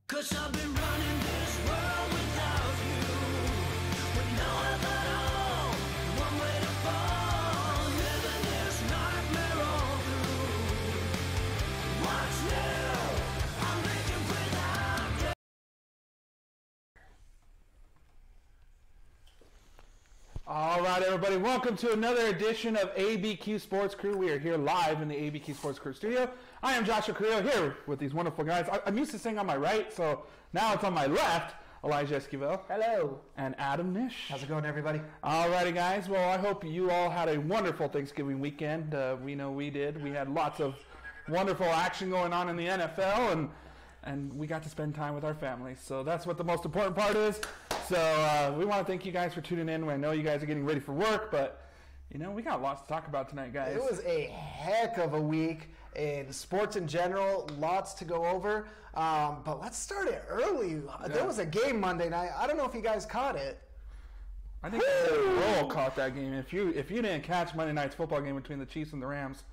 'Cause I've been running this world without you, with no help at all, one way to fall, living this nightmare all through. What's new? I'm making without you. All right, everybody, welcome to another edition of ABQ Sports Crew. We are here live in the ABQ Sports Crew studio. I am Joshua Carrillo here with these wonderful guys. I'm used to sitting on my right, so now it's on my left. Elijah Esquivel. Hello. And Adam Nish. How's it going, everybody? All righty, guys. Well, I hope you all had a wonderful Thanksgiving weekend. We know we did. We had lots of wonderful action going on in the NFL, and we got to spend time with our families. So that's what the most important part is. So we want to thank you guys for tuning in. I know you guys are getting ready for work, but, you know, we got lots to talk about tonight, guys. It was a heck of a week in sports in general. Lots to go over. But let's start it early. Yeah. There was a game Monday night. I don't know if you guys caught it. I think we all caught that game. If you didn't catch Monday night's football game between the Chiefs and the Rams,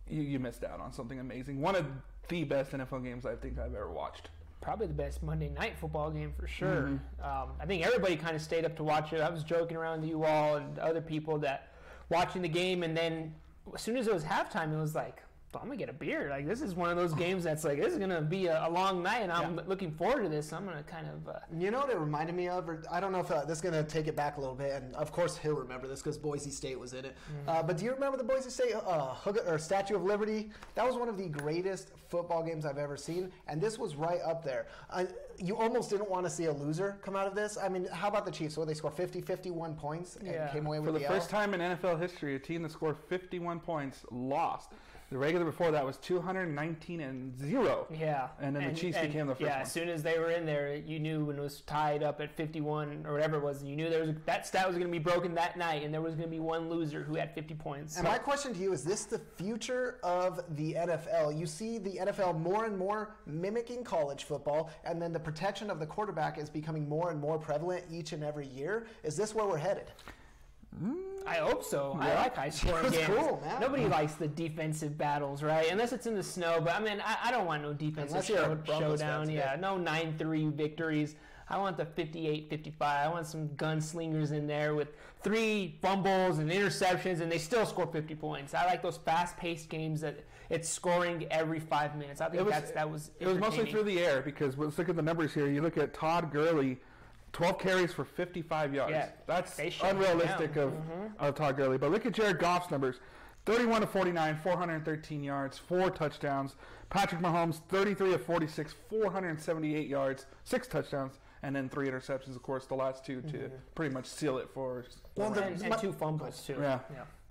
you missed out on something amazing. One of the best NFL games I think I've ever watched. Probably the best Monday night football game for sure. I think everybody kind of stayed up to watch it. I was joking around with you all and other people that watching the game, and then as soon as it was halftime, it was like, I'm going to get a beer. Like, this is one of those games that's like, this is going to be a long night, and I'm looking forward to this. So I'm going to kind of... You know what it reminded me of? Or I don't know if this is going to take it back a little bit, and of course he'll remember this because Boise State was in it. But do you remember the Boise State Statue of Liberty? That was one of the greatest football games I've ever seen, and this was right up there. You almost didn't want to see a loser come out of this. I mean, how about the Chiefs? They scored 51 points and came away with the first time in NFL history, a team that scored 51 points lost. The regular before that was 219-0. Yeah. And then the Chiefs became the first one. Yeah, as soon as they were in there, you knew when it was tied up at 51 or whatever it was, you knew that stat was going to be broken that night, and there was going to be one loser who had 50 points. And my question to you, is this the future of the NFL? You see the NFL more and more mimicking college football, and then the protection of the quarterback is becoming more and more prevalent each and every year. Is this where we're headed? I hope so. Yeah. I like high-scoring games. Cool, man. Nobody likes the defensive battles, right? Unless it's in the snow. But, I mean, I don't want no defensive showdown. Yeah, no 9-3 victories. I want the 58-55. I want some gunslingers in there with 3 fumbles and interceptions, and they still score 50 points. I like those fast-paced games that it's scoring every 5 minutes. I think that was It was mostly through the air because let's look at the numbers here. You look at Todd Gurley, 12 carries for 55 yards. Yeah, that's unrealistic of Todd Gurley. But look at Jared Goff's numbers. 31 of 49, 413 yards, 4 touchdowns. Patrick Mahomes, 33 of 46, 478 yards, 6 touchdowns, and then 3 interceptions, of course, the last 2 to pretty much seal it for and 2 fumbles, too. Yeah.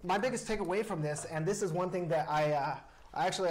My biggest takeaway from this, and this is one thing that I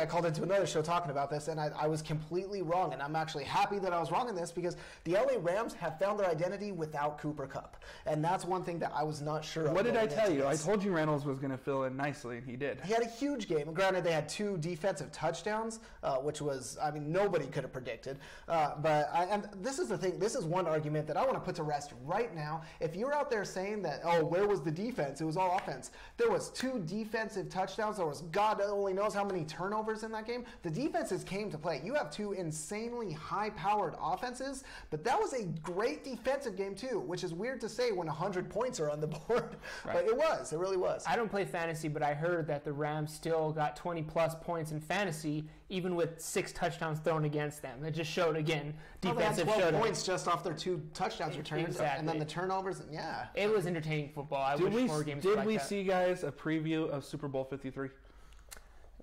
called into another show talking about this, and I was completely wrong, and I'm actually happy that I was wrong in this because the LA Rams have found their identity without Cooper Kupp, and that's one thing that I was not sure of. What did I tell you? I told you Reynolds was going to fill in nicely, and he did. He had a huge game. Granted, they had 2 defensive touchdowns, which was, I mean, nobody could have predicted. And this is the thing. This is one argument that I want to put to rest right now. If you're out there saying that, where was the defense? It was all offense. There was 2 defensive touchdowns. There was God only knows how many turnovers in that game. The defenses came to play. You have 2 insanely high-powered offenses, but that was a great defensive game too, which is weird to say when 100 points are on the board. Right. But it was. It really was. I don't play fantasy, but I heard that the Rams still got 20-plus points in fantasy, even with 6 touchdowns thrown against them. It just showed, again, defensive they had 12 points just off their 2 touchdowns returns. Exactly. And then the turnovers. Yeah. It was entertaining football. I wish more games Did like we that. see, guys, a preview of Super Bowl 53?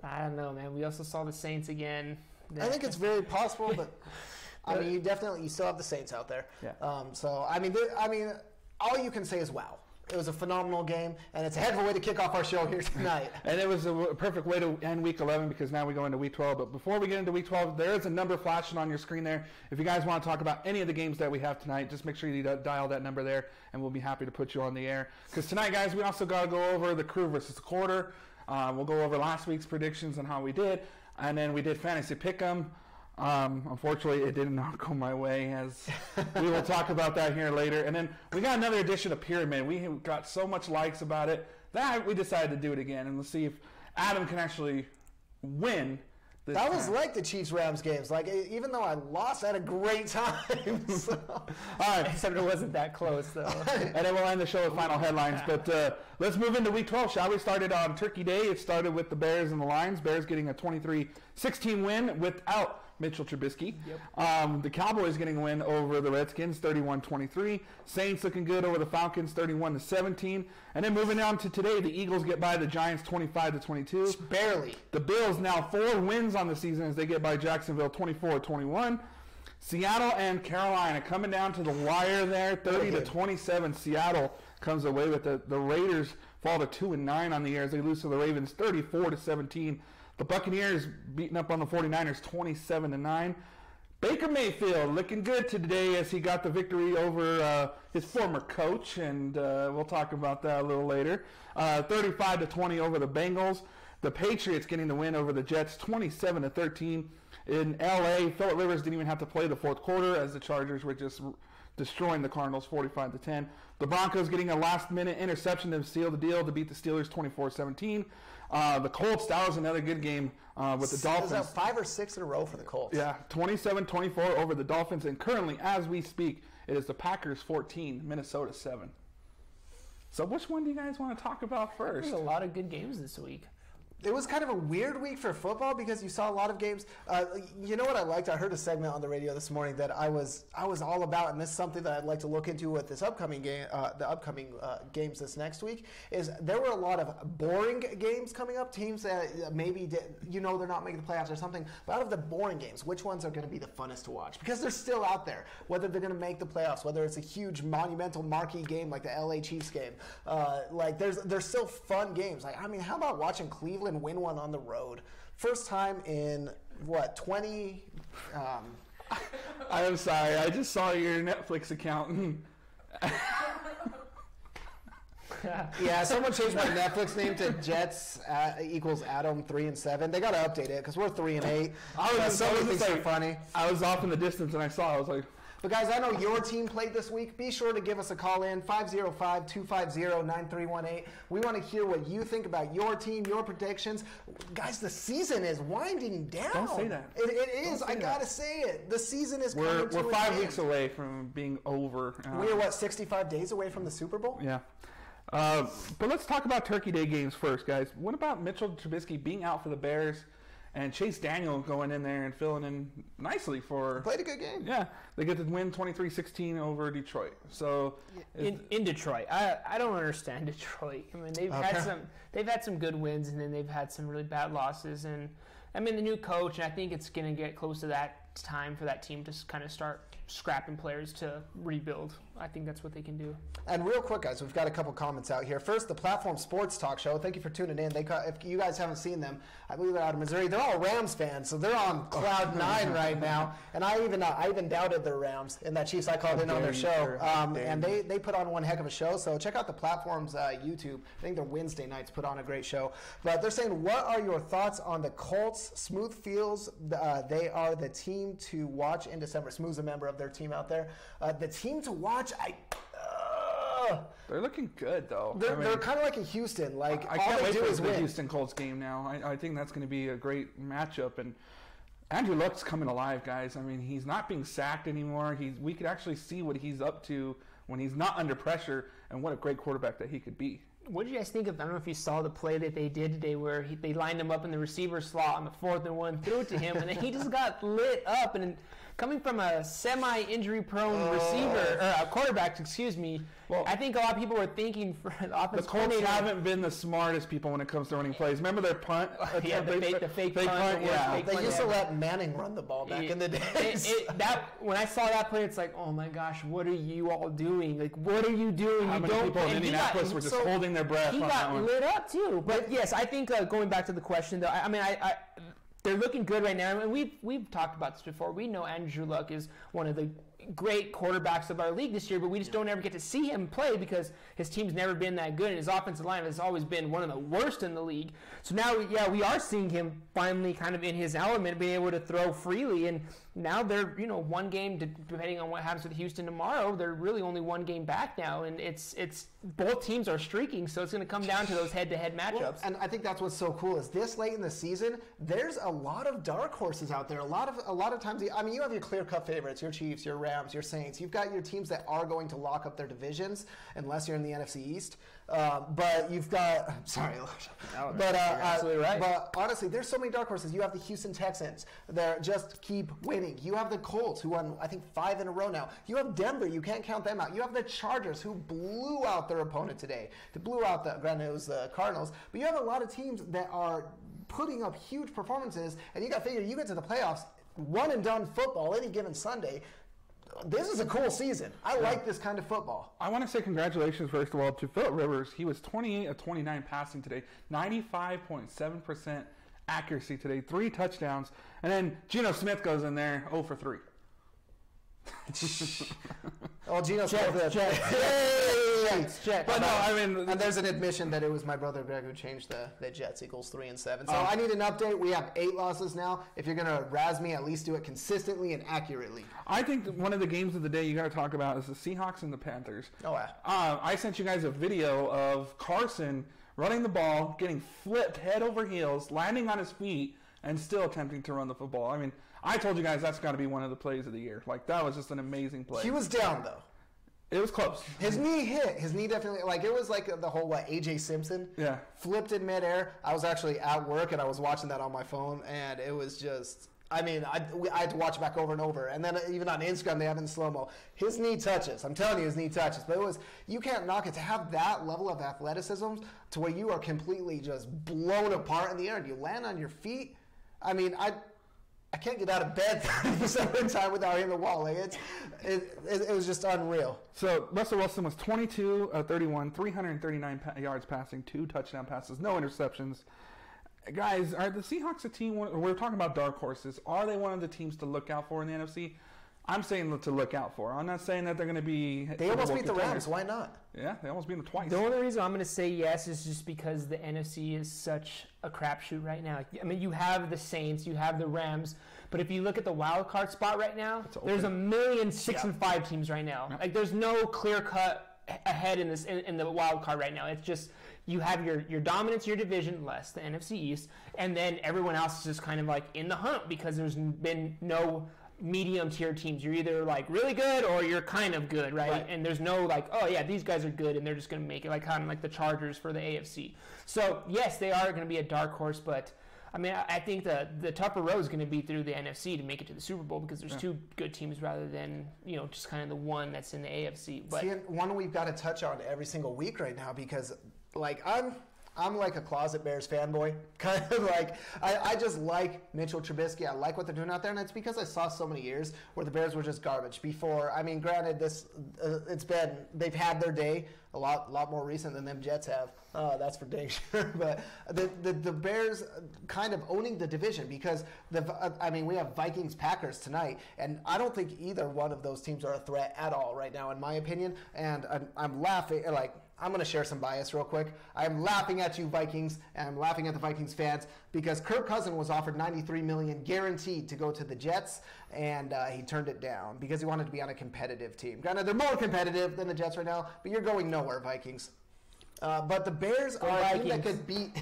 I don't know, man. We also saw the Saints again. I think it's very possible, but I mean, you still have the Saints out there. Yeah. So I mean, all you can say is wow. It was a phenomenal game, and it's a heck of a way to kick off our show here tonight. And it was a perfect way to end Week 11 because now we go into Week 12. But before we get into Week 12, there is a number flashing on your screen there. If you guys want to talk about any of the games that we have tonight, just make sure you dial that number there, and we'll be happy to put you on the air. Because tonight, guys, we also got to go over the Crew versus the Quarter. We'll go over last week's predictions and how we did, and then we did Fantasy Pick'em. Unfortunately, it did not go my way, as we will talk about that here later. And then we got another edition of Pyramid. We got so much likes about it that we decided to do it again, and let's see if Adam can actually win That was like the Chiefs-Rams games. Like, even though I lost, I had a great time. So. All right. Except it wasn't that close, though. And then we'll end the show with final headlines. But let's move into Week 12, shall we? Started on Turkey Day. It started with the Bears and the Lions. Bears getting a 23-16 win without Mitchell Trubisky. Yep. The Cowboys getting a win over the Redskins, 31-23. Saints looking good over the Falcons, 31-17. And then moving on to today, the Eagles get by the Giants, 25-22. Barely. The Bills now 4 wins on the season as they get by Jacksonville, 24-21. Seattle and Carolina coming down to the wire there, 30-27. Seattle comes away with it. The Raiders fall to 2-9 on the year as they lose to the Ravens, 34-17. The Buccaneers beating up on the 49ers 27-9. Baker Mayfield looking good today as he got the victory over his former coach, and we'll talk about that a little later. 35-20 over the Bengals. The Patriots getting the win over the Jets 27-13. In LA, Phillip Rivers didn't even have to play the fourth quarter as the Chargers were just destroying the Cardinals 45-10. The Broncos getting a last-minute interception to seal the deal to beat the Steelers 24-17. The Colts, that was another good game with the Dolphins. Was that 5 or 6 in a row for the Colts? Yeah, 27-24 over the Dolphins. And currently, as we speak, it is the Packers 14, Minnesota 7. So which one do you guys want to talk about first? There's a lot of good games this week. It was kind of a weird week for football because you saw a lot of games. You know what I liked? I heard a segment on the radio this morning that I was all about, and this is something that I'd like to look into with this upcoming game, the upcoming games this next week. Is there were a lot of boring games coming up, teams that maybe they're not making the playoffs or something. But out of the boring games, which ones are going to be the funnest to watch? Because they're still out there. Whether they're going to make the playoffs, whether it's a huge monumental marquee game like the LA Chiefs game, there's still fun games. Like, I mean, how about watching Cleveland win one on the road? First time in 20 I'm sorry, I just saw your Netflix account. Yeah, someone changed my Netflix name to Jets equals Adam 3-7. They got to update it because we're 3-8. Funny. I was off in the distance and I saw. I was like. But guys, I know your team played this week. Be sure to give us a call in, 505-250-9318. We want to hear what you think about your team, your predictions. Guys, the season is winding down. Don't say that. It is. I got to say it. The season is coming to We're 5 weeks away from being over. We're, 65 days away from the Super Bowl? Yeah. But let's talk about Turkey Day games first, guys. What about Mitchell Trubisky being out for the Bears and Chase Daniel going in there and filling in nicely for... Played a good game. Yeah. They get to win 23-16 over Detroit. So in Detroit, I don't understand Detroit. I mean, they've had some good wins, and then they've had some really bad losses. And I mean, the new coach, and I think it's going to get close to that time for that team to kind of start scrapping players to rebuild. I think that's what they can do. And real quick, guys, we've got a couple comments out here. First, the Platform Sports Talk Show. Thank you for tuning in. If you guys haven't seen them, I believe they're out of Missouri. They're all Rams fans, so they're on cloud 9 right now. And I even doubted their Rams in that Chiefs I called in on their show. And they put on one heck of a show. So check out the Platform's YouTube. I think their Wednesday nights put on a great show. But they're saying, what are your thoughts on the Colts? Smooth feels they are the team to watch in December. Smooth's a member of their team out there. The team to watch, they're looking good, though. They're kind of like in Houston. Like, I can't wait for the Houston Colts game now. I think that's going to be a great matchup. And Andrew Luck's coming alive, guys. I mean, he's not being sacked anymore. We could actually see what he's up to when he's not under pressure, and what a great quarterback that he could be. What did you guys think of? I don't know if you saw the play that they did today where they lined him up in the receiver slot on the 4th and 1, threw it to him, and then he just got lit up. And coming from a semi-injury-prone receiver, or quarterback, excuse me, well, I think a lot of people were thinking for the offensive Colts haven't been the smartest people when it comes to running plays. Remember their punt? The fake punt. Yeah. They used to let Manning run the ball back in the days. When I saw that play, it's like, oh my gosh, what are you all doing? Like, what are you doing? How many people in Indianapolis were just holding their breath? He got lit up too. But yes, I think going back to the question though, I mean, they're looking good right now. I mean, we've talked about this before. We know Andrew Luck is one of the great quarterbacks of our league this year, but we just don't ever get to see him play because his team's never been that good, and his offensive line has always been one of the worst in the league. So now, we are seeing him finally kind of in his element, being able to throw freely, and now they're, one game, depending on what happens with Houston tomorrow, they're really only one game back now, and it's both teams are streaking, so it's going to come down to those head-to-head matchups. Well, and I think that's what's so cool is this late in the season, there's a lot of dark horses out there. A lot of times, you have your clear-cut favorites, your Chiefs, your Rams, your Saints. You've got your teams that are going to lock up their divisions, unless you're in the NFC East. But you've got, sorry, but absolutely right. But honestly, there's so many dark horses. You have the Houston Texans that just keep winning. You have the Colts, who won, I think, 5 in a row now. You have Denver. You can't count them out. You have the Chargers, who blew out their opponent today. They blew out granted, it was the Cardinals. But you have a lot of teams that are putting up huge performances, and you got to figure, you get to the playoffs, one and done football any given Sunday. This is a cool season. I like this kind of football. I want to say congratulations, first of all, to Phillip Rivers. He was 28 of 29 passing today, 95.7% accuracy today, 3 touchdowns. And then Geno Smith goes in there 0 for 3. Oh, Geno Smith. Jets. But no, I mean, and there's an admission that it was my brother Greg who changed the Jets Eagles 3-7. So I need an update. We have 8 losses now. If you're gonna razz me, at least do it consistently and accurately. I think one of the games of the day you got to talk about is the Seahawks and the Panthers. Oh, yeah. I sent you guys a video of Carson running the ball, getting flipped head over heels, landing on his feet, and still attempting to run the football. I mean, I told you guys that's got to be one of the plays of the year. Like, that was just an amazing play. He was down, though. It was close. His knee hit. His knee definitely, it was like the whole, A.J. Simpson. Yeah. Flipped in midair. I was actually at work, and I was watching that on my phone, and it was just, I had to watch it back over and over. And then even on Instagram, they have it in slow-mo. His knee touches. I'm telling you, his knee touches. But you can't knock it. To have that level of athleticism to where you are completely just blown apart in the air and you land on your feet, I can't get out of bed 30% of the time without hitting the wall. It was just unreal. So Russell Wilson was 22 of 31, 339 yards passing, 2 touchdown passes, no interceptions. Guys, are the Seahawks a team? We're talking about dark horses. Are they one of the teams to look out for in the NFC? I'm saying to look out for. I'm not saying that they're going to be. They almost beat the Rams. Why not? Yeah, they almost beat them twice. The only reason I'm going to say yes is just because the NFC is such a crapshoot right now. I mean, you have the Saints, you have the Rams, but if you look at the wild card spot right now, there's a million 6 and 5 teams right now. Yeah. There's no clear cut ahead in the wild card right now. It's just you have your dominance, your division, less the NFC East, and then everyone else is just kind of in the hunt because there's been no medium tier teams. You're either really good or you're kind of good, right? And there's no oh yeah, these guys are good and they're just going to make it, kind of like the Chargers for the AFC. So yes, they are going to be a dark horse, but I think the tougher road is going to be through the NFC to make it to the Super Bowl because there's 2 good teams rather than just kind of the one that's in the AFC. But one we've got to touch on every single week right now because I'm like a closet Bears fanboy. Kind of I just like Mitchell Trubisky. I like what they're doing out there, and it's because I saw so many years where the Bears were just garbage. Before, granted, they've had their day a lot more recent than them Jets have. That's for dang sure. But the Bears kind of owning the division because we have Vikings Packers tonight, and I don't think either one of those teams are a threat at all right now, in my opinion. And I'm laughing I'm going to share some bias real quick. I'm laughing at you Vikings, and I'm laughing at the Vikings fans because Kirk Cousins was offered $93 million guaranteed to go to the Jets, and he turned it down because he wanted to be on a competitive team. Granted, they're more competitive than the Jets right now, but you're going nowhere, Vikings. But the Bears are a team that could beat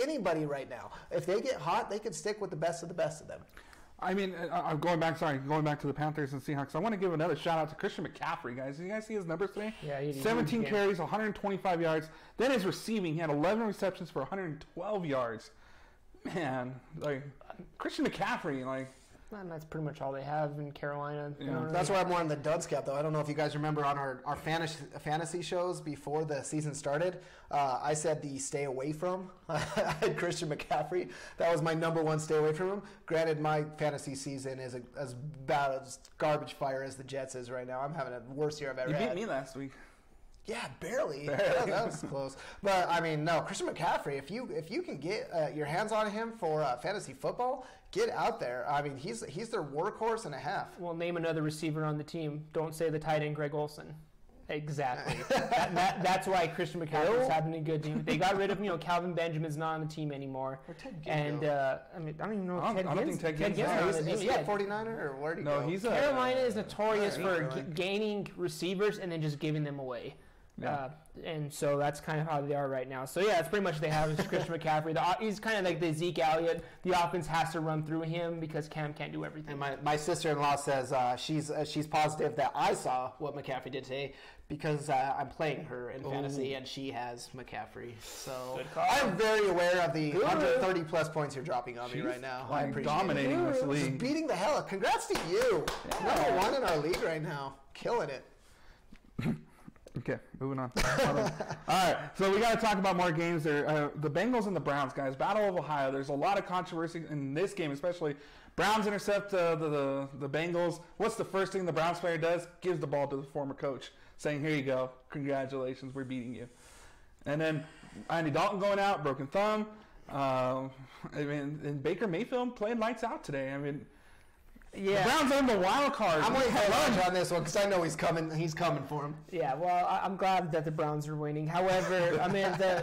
anybody right now. If they get hot, they could stick with the best of them. Going back to the Panthers and Seahawks, I want to give another shout out to Christian McCaffrey, guys. Did you guys see his numbers today? Yeah, he did. 17 carries, 125 yards. Then his receiving, he had 11 receptions for 112 yards. Man, Christian McCaffrey, And that's pretty much all they have in Carolina. Yeah. That's why I'm more on the dud scout, though. I don't know if you guys remember on our fantasy shows before the season started, I said the stay away from. I had Christian McCaffrey. That was my number one stay away from him. Granted, my fantasy season is as bad as garbage fire as the Jets is right now. I'm having a worst year I've ever had. You beat me last week. Yeah, barely. That was close. But no, Christian McCaffrey. If you can get your hands on him for fantasy football, get out there. He's their workhorse and a half. Well, name another receiver on the team. Don't say the tight end Greg Olsen. Exactly. That's why Christian McCaffrey's having a good team. They got rid of, Calvin Benjamin's not on the team anymore. Or Ted Ginn. And I don't even know. I don't think Ted Ginn's Is he a 49er or where did he go? No, Carolina is notorious for gaining receivers and then just giving them away. Yeah. And so that's kind of how they are right now. So yeah, it's pretty much they have Christian McCaffrey. He's kind of like the Zeke Elliott. The offense has to run through him because Cam can't do everything. And my sister-in-law says she's positive that I saw what McCaffrey did today because I'm playing her in fantasy and she has McCaffrey. So I'm very aware of the 130 plus points you're dropping on me right now. I appreciate dominating this league. Just beating the hell. Congrats to you. Yeah. Number 1 in our league right now. Killing it. Okay, moving on. All right, so we got to talk about more games there. The Bengals and the Browns, guys. Battle of Ohio. There's a lot of controversy in this game, especially. Browns intercept the Bengals. What's the first thing the Browns player does? Gives the ball to the former coach, saying, "Here you go. Congratulations, we're beating you." And then Andy Dalton going out, broken thumb. And Baker Mayfield playing lights out today. The Browns are in the wild card. I'm waiting for lunch on this one because I know he's coming. He's coming for him. Yeah, well, I'm glad that the Browns are winning. However,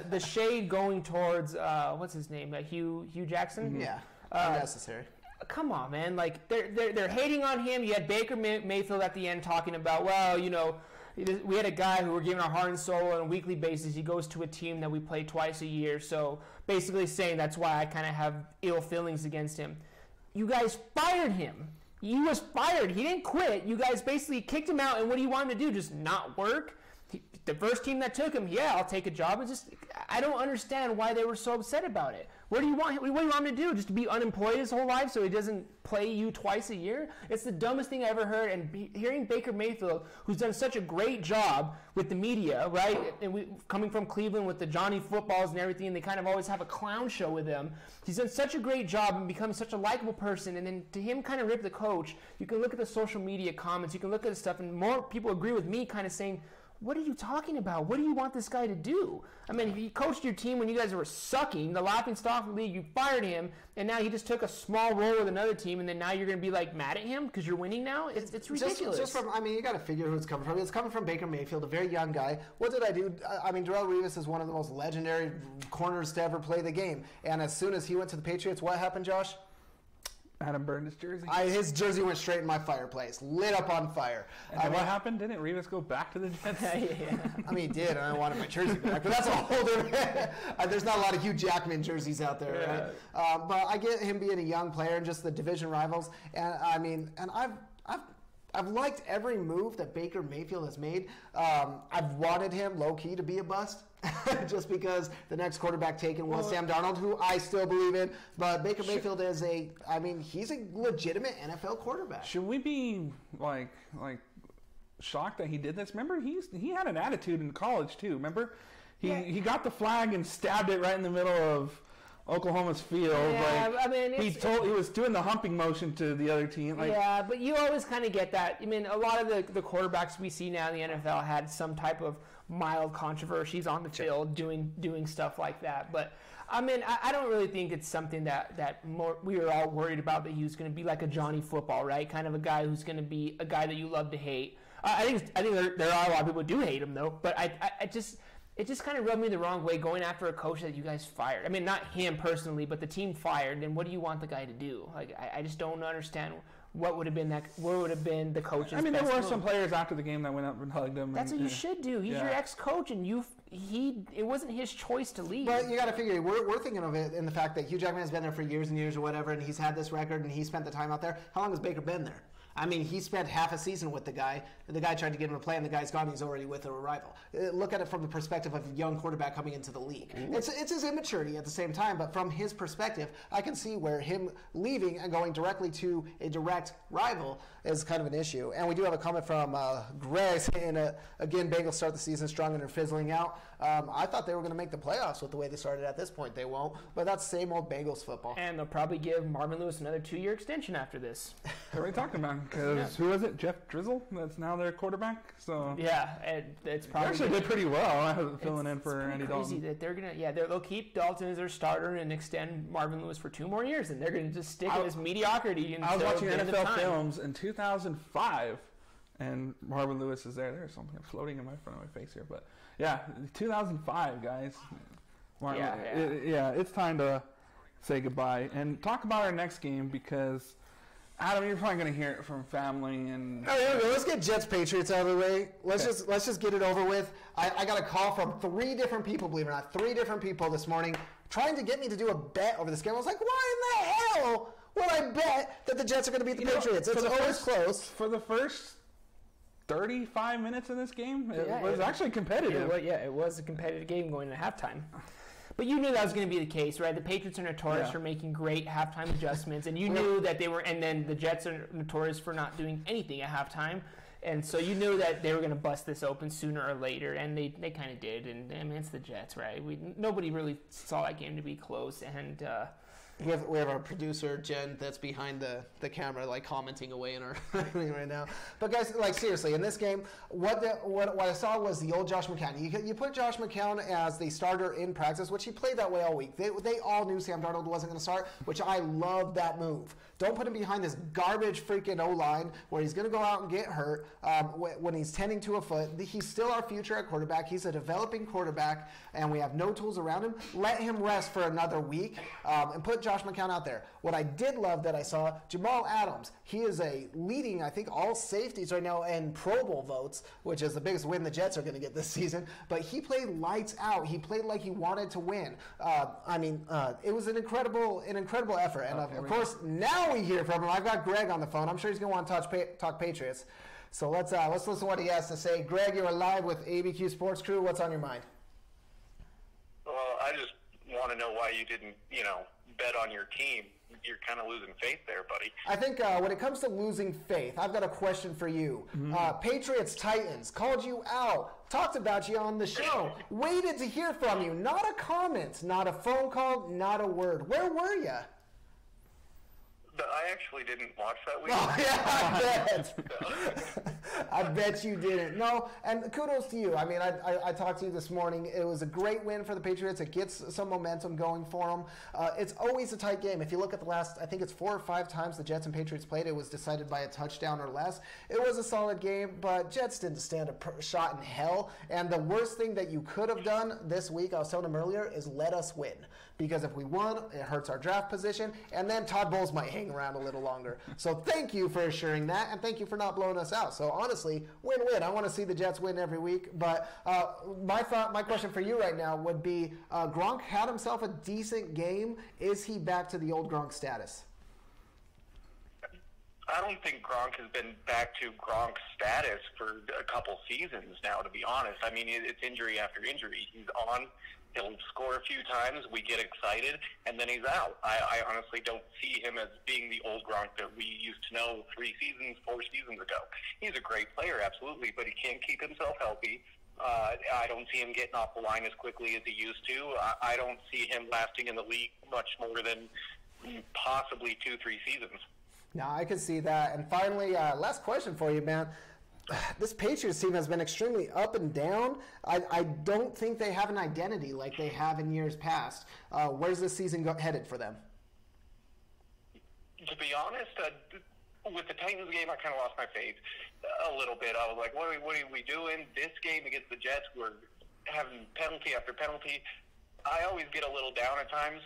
the shade going towards what's his name, Hugh Jackson. Yeah, unnecessary. Come on, man! Like they're hating on him. You had Baker Mayfield at the end talking about, we had a guy who we're giving our heart and soul on a weekly basis. He goes to a team that we play twice a year. So basically saying that's why I kind of have ill feelings against him. You guys fired him. He was fired. He didn't quit. You guys basically kicked him out, and what do you want him to do? Just not work? The first team that took him, I'll take a job. I don't understand why they were so upset about it. What do you want him to do? Just to be unemployed his whole life so he doesn't play you twice a year? It's the dumbest thing I ever heard. And hearing Baker Mayfield, who's done such a great job with the media, right? And coming from Cleveland with the Johnny footballs and everything, and they kind of always have a clown show with him. He's done such a great job and become such a likable person. And then to him kind of rip the coach, you can look at the social media comments, you can look at the stuff, and more people agree with me kind of saying, what are you talking about? What do you want this guy to do? He coached your team when you guys were sucking, the laughingstock of the league. You fired him, and now he just took a small role with another team, and then now you're going to be mad at him because you're winning now? It's ridiculous. You got to figure who it's coming from. It's coming from Baker Mayfield, a very young guy. What did I do? Darrelle Revis is one of the most legendary corners to ever play the game. And as soon as he went to the Patriots, what happened, Josh? Adam burned his jersey. His jersey went straight in my fireplace, lit up on fire. And what happened? Didn't Revis go back to the Jets? Yeah. He did, and I wanted my jersey back. But that's a whole different. There's not a lot of Hugh Jackman jerseys out there, right? But I get him being a young player and just the division rivals. And I've liked every move that Baker Mayfield has made. I've wanted him low key to be a bust. Just because the next quarterback taken was Sam Darnold, who I still believe in. But Baker Mayfield is he's a legitimate NFL quarterback. Should we be shocked that he did this? Remember, he had an attitude in college too. Remember, he got the flag and stabbed it right in the middle of Oklahoma's field. He was doing the humping motion to the other team. But you always kind of get that. A lot of the quarterbacks we see now in the NFL had some type of mild controversies on the field doing stuff like that. But I don't really think it's something that we were all worried about, that he was going to be like a Johnny football, right? Kind of a guy who's going to be a guy that you love to hate. I think there are a lot of people who do hate him though, but it just kind of rubbed me the wrong way going after a coach that you guys fired. Not him personally, but the team fired. And what do you want the guy to do? I just don't understand what would have been the coach's best there were move. some players after the game that went up and hugged him. That's what you should do. He's your ex-coach, and it wasn't his choice to leave. But you got to figure, we're thinking of it in the fact that Hugh Jackman has been there for years and years or whatever, and he's had this record, and he spent the time out there. How long has Baker been there? He spent half a season with the guy. The guy tried to get him to play, and the guy's gone. He's already with a rival. Look at it from the perspective of a young quarterback coming into the league. It's his immaturity at the same time, but from his perspective, I can see where him leaving and going directly to a direct rival is kind of an issue. And we do have a comment from Greg saying, again, Bengals start the season strong and they're fizzling out. I thought they were going to make the playoffs with the way they started. At this point, they won't. But that's same old Bengals football. And they'll probably give Marvin Lewis another 2-year extension after this. What are we talking about? Because who is it? Jeff Drizzle? That's now their quarterback. So it's probably they actually did pretty well filling in for Andy Dalton. That they're gonna they'll keep Dalton as their starter and extend Marvin Lewis for 2 more years, and they're gonna just stick in this mediocrity. I was watching NFL films in 2005, and Marvin Lewis is there. There's something floating in front of my face here, but yeah, 2005, guys. Martin, it's time to say goodbye and talk about our next game because Adam, you're probably going to hear it from family and. Oh, here we go. Let's get Jets Patriots out of the way. Let's just get it over with. I got a call from 3 different people, believe it or not, 3 different people this morning trying to get me to do a bet over this game. I was like, why in the hell would I bet that the Jets are going to beat the Patriots? It's always close. For the first 35 minutes in this game, it was actually competitive. It was a competitive game going to halftime. But you knew that was going to be the case, right? The Patriots are notorious for making great halftime adjustments, and you knew that they were. And then the Jets are notorious for not doing anything at halftime, and so you knew that they were going to bust this open sooner or later, and they kind of did. And I mean, it's the Jets, right? Nobody really saw that game to be close, and. We have our producer Jen that's behind the camera, like commenting away in our thing right now. But guys, like seriously, in this game, what I saw was the old Josh McCown. You put Josh McCown as the starter in practice, which he played that way all week. They all knew Sam Darnold wasn't going to start, which I love that move. Don't put him behind this garbage freaking O-line where he's going to go out and get hurt when he's tending to a foot. He's still our future at quarterback. He's a developing quarterback, and we have no tools around him. Let him rest for another week and put Josh McCown out there. What I did love that I saw, Jamal Adams. He is a leading, I think, all safeties right now in Pro Bowl votes, which is the biggest win the Jets are going to get this season. But he played lights out. He played like he wanted to win. It was an incredible effort. And of course, now we hear from him. I've got Greg on the phone. I'm sure he's going to want to talk Patriots. So let's listen to what he has to say. Greg, you're live with ABQ Sports Crew. What's on your mind? Well, I just want to know why you didn't, bet on your team. You're kind of losing faith there, buddy. I think when it comes to losing faith, I've got a question for you. Patriots, Titans, called you out, talked about you on the show, waited to hear from you. Not a comment, not a phone call, not a word. Where were you? I actually didn't watch that week. Oh, yeah, I bet. I bet you didn't. No, and kudos to you. I mean, I talked to you this morning. It was a great win for the Patriots. It gets some momentum going for them. It's always a tight game. If you look at the last, I think it's 4 or 5 times the Jets and Patriots played, it was decided by a touchdown or less. It was a solid game, but Jets didn't stand a shot in hell. And the worst thing that you could have done this week, I was telling him earlier, is let us win. Because if we won, it hurts our draft position, and then Todd Bowles might hang around a little longer. So thank you for assuring that, and thank you for not blowing us out. So honestly, win-win. I want to see the Jets win every week. But my question for you right now would be, Gronk had himself a decent game. Is he back to the old Gronk status? I don't think Gronk has been back to Gronk's status for a couple seasons now, to be honest. I mean, it's injury after injury. He's on. He'll score a few times, we get excited, and then he's out. I honestly don't see him as being the old Gronk that we used to know 4 seasons ago. He's a great player, absolutely, but he can't keep himself healthy. I don't see him getting off the line as quickly as he used to. I don't see him lasting in the league much more than possibly 2-3 seasons. No, I can see that. And finally, last question for you, man. This Patriots team has been extremely up and down. I don't think they have an identity like they have in years past. Where's this season headed for them? To be honest, with the Titans game, I kind of lost my faith a little bit. I was like, what are we doing? This game against the Jets, we're having penalty after penalty. I always get a little down at times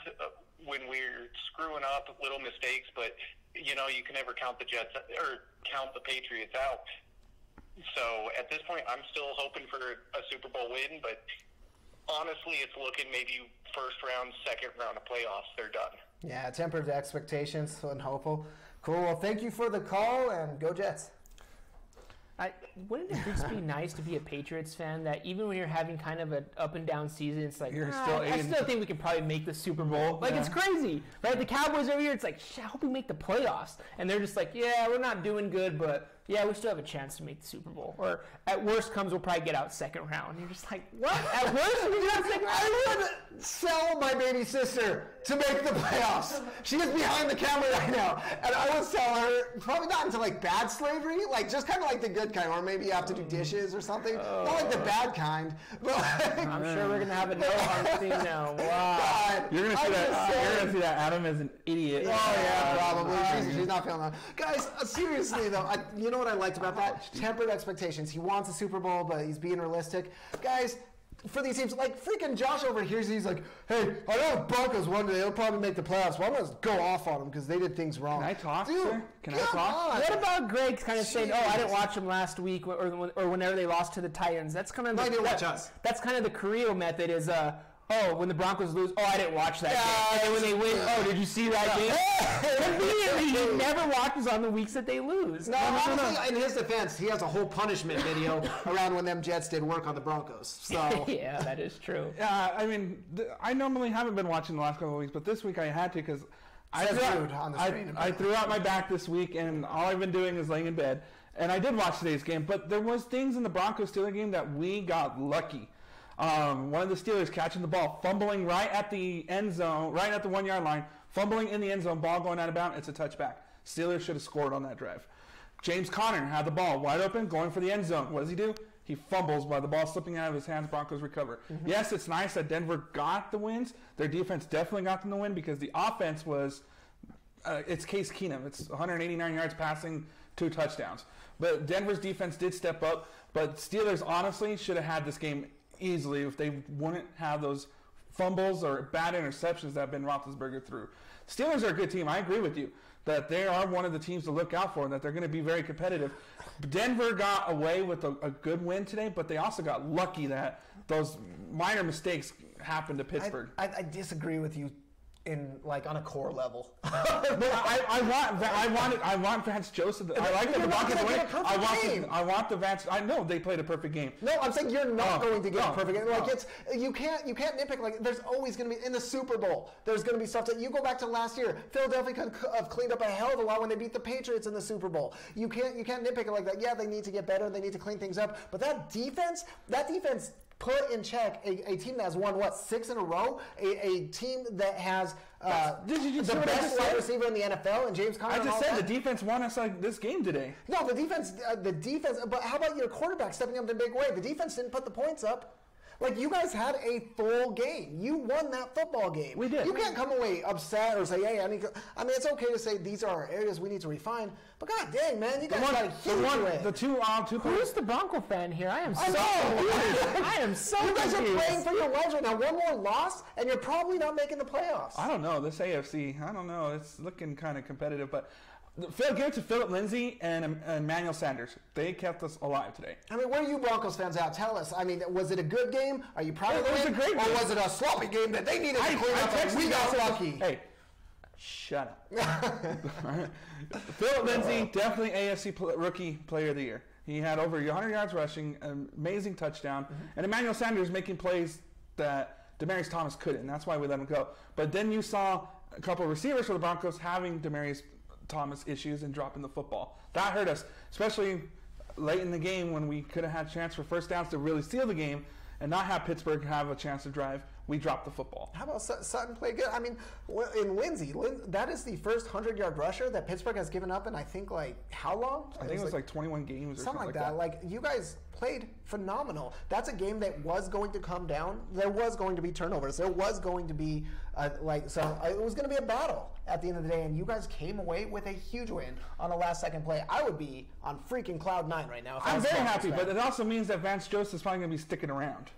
when we're screwing up little mistakes, but, you can never count the Jets or count the Patriots out. So at this point, I'm still hoping for a Super Bowl win, but honestly, it's looking maybe first round, second round of playoffs. They're done. Yeah, tempered expectations and hopeful. Cool. Well, thank you for the call, and go Jets. Wouldn't it just be nice to be a Patriots fan that even when you're having kind of an up and down season, it's like, I still think we can probably make the Super Bowl. Like, it's crazy. Right? The Cowboys over here, it's like, I hope we make the playoffs. And they're just like, yeah, we're not doing good, but yeah, we still have a chance to make the Super Bowl. Or at worst comes, we'll probably get out second round. And you're just like, what? At worst, we get out second round? I would sell my baby sister to make the playoffs. She is behind the camera right now. And I would sell her, probably not into like bad slavery, like just kind of like the good kind, or maybe you have to do dishes or something. Not like the bad kind. But I'm sure we're going to have a no harm thing now. Wow. God, You're going to see that Adam is an idiot. Oh, yeah, probably. She's not feeling that. Guys, seriously, though, know what I liked about that? Tempered expectations. He wants a Super Bowl, but he's being realistic. Guys, for these teams, like freaking Josh over here, he's like, hey, I know the Broncos one day, they'll probably make the playoffs, but I'm going to go off on them because they did things wrong. Can I talk, Dude, sir? Can I talk? What about Greg kind of saying, I didn't watch them last week or whenever they lost to the Titans? That's kind of That's kind of the Carrillo method is, when the Broncos lose, I didn't watch that game. And then when they win, did you see that game? Immediately, he never watches on the weeks that they lose. No, honestly, in his defense, he has a whole punishment video around when them Jets did work on the Broncos. So yeah, that is true. I mean, I normally haven't been watching the last couple of weeks, but this week I had to because I threw out my back this week, and all I've been doing is laying in bed. And I did watch today's game, but there was things in the Broncos-Steelers game that we got lucky. One of the Steelers catching the ball, fumbling right at the end zone, right at the 1 yard line, fumbling in the end zone, ball going out of bounds. It's a touchback. Steelers should have scored on that drive. James Conner had the ball wide open, going for the end zone. What does he do? He fumbles by the ball slipping out of his hands. Broncos recover. Mm-hmm. Yes, it's nice that Denver got the wins. Their defense definitely got them the win because the offense was, it's Case Keenum. It's 189 yards passing, 2 touchdowns. But Denver's defense did step up. But Steelers honestly should have had this game easily if they wouldn't have those fumbles or bad interceptions that Ben Roethlisberger threw. Steelers are a good team. I agree with you that they are one of the teams to look out for and that they're going to be very competitive. Denver got away with a good win today, but they also got lucky that those minor mistakes happened to Pittsburgh. I disagree with you on a core level. I want Vance Joseph. I like that the Broncos win. I want the Vance. I know they played a perfect game. No, I'm saying you're not going to get a perfect game. You can't nitpick. Like there's always going to be in the Super Bowl. There's going to be stuff that you go back to last year. Philadelphia could have cleaned up a hell of a lot when they beat the Patriots in the Super Bowl. You can't nitpick it like that. Yeah, they need to get better. They need to clean things up. But that defense put in check a team that has won, 6 in a row? A team that has the best wide receiver in the NFL and James Conner. I just said the defense won us this game today. No, the defense, but how about your quarterback stepping up in a big way? The defense didn't put the points up. Like, you guys had a full game. You won that football game. We did. You can't come away upset or say, hey, I mean, it's okay to say these are our areas we need to refine. But god dang, man, you guys got a huge win. The two Who's the Bronco fan here? I am so You guys are playing for your lives right now. One more loss, and you're probably not making the playoffs. I don't know. This AFC, I don't know. It's looking kind of competitive, but give it to Philip Lindsay and Emmanuel Sanders. They kept us alive today. I mean, where are you Broncos fans out? Tell us. I mean, was it a good game? Are you proud of the win? It was a great game. Or was it a sloppy game that they needed to clean up and we got lucky? Hey, shut up. Philip Lindsay, definitely AFC Rookie Player of the Year. He had over 100 yards rushing, an amazing touchdown, and Emmanuel Sanders making plays that Demaryius Thomas couldn't, and that's why we let him go. But then you saw a couple of receivers for the Broncos having Demaryius Thomas issues and dropping the football. That hurt us, especially late in the game when we could have had a chance for first downs to really seal the game and not have Pittsburgh have a chance to drive. We dropped the football. How about Sutton play good? I mean, in Lindsay, that is the first 100-yard rusher that Pittsburgh has given up in, I think, how long? I think it was like 21 games or something like that. Like, you guys played phenomenal. That's a game that was going to come down. There was going to be turnovers. There was going to be, it was going to be a battle at the end of the day, and you guys came away with a huge win on a last-second play. I would be on freaking cloud 9 right now. I'm very happy, but it also means that Vance Joseph is probably going to be sticking around.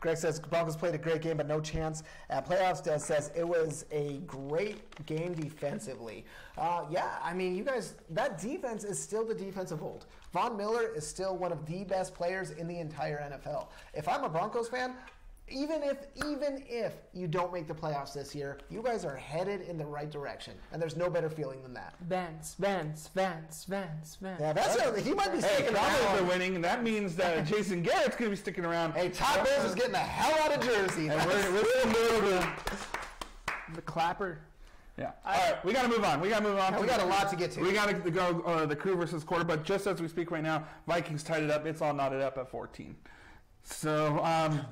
Greg says Broncos played a great game, but no chance at playoffs. Des says it was a great game defensively. I mean, you guys, that defense is still the defense of old. Von Miller is still one of the best players in the entire NFL. If I'm a Broncos fan, even if you don't make the playoffs this year, you guys are headed in the right direction, and there's no better feeling than that. Vance. Yeah, he might be sticking around. Hey, Cowboys are winning, and that means that Jason Garrett's going to be sticking around. Hey, Todd Bowles is getting the hell out of Jersey. And we're the clapper. Yeah. All right, we got to move on. We got a lot to get to. We got to go the crew versus quarter, but just as we speak right now, Vikings tied it up. It's all knotted up at 14. So,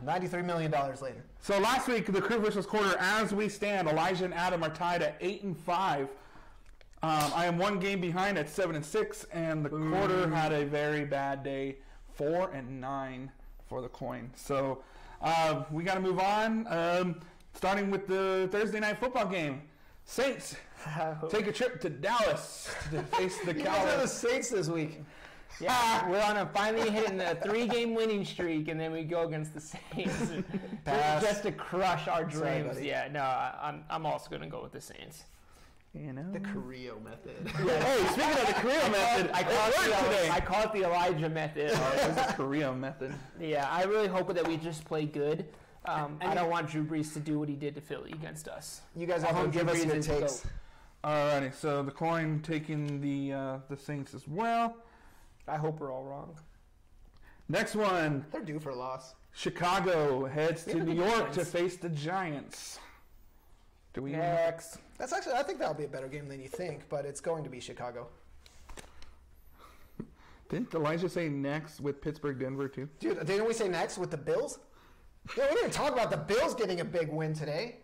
$93 million later. So last week, the crew versus quarter, as we stand, Elijah and Adam are tied at 8-5. I am one game behind at 7-6, and the quarter had a very bad day, 4-9 for the coin. So we got to move on. Starting with the Thursday night football game, Saints take a trip to Dallas to face the Cowboys. You guys are the Saints this week. Yeah, we're on finally hitting a 3-game winning streak, and then we go against the Saints just to crush our dreams. Sorry, yeah, no, I'm also going to go with the Saints. You know? The Carrillo method. Hey, speaking of the Carrillo method, I call it the Elijah method. Oh, it was the Carrillo method. Yeah, I really hope that we just play good. I don't want Drew Brees to do what he did to Philly against us. You guys have to give us your takes. Alrighty, so the coin taking the Saints as well. I hope we're all wrong. Next one. They're due for a loss. Chicago heads to New York to face the Giants. Do we Next? That's actually, I think that'll be a better game than you think, but it's going to be Chicago. Didn't Elijah say next with Pittsburgh, Denver too? Dude, didn't we say next with the Bills? Yeah, we didn't talk about the Bills getting a big win today.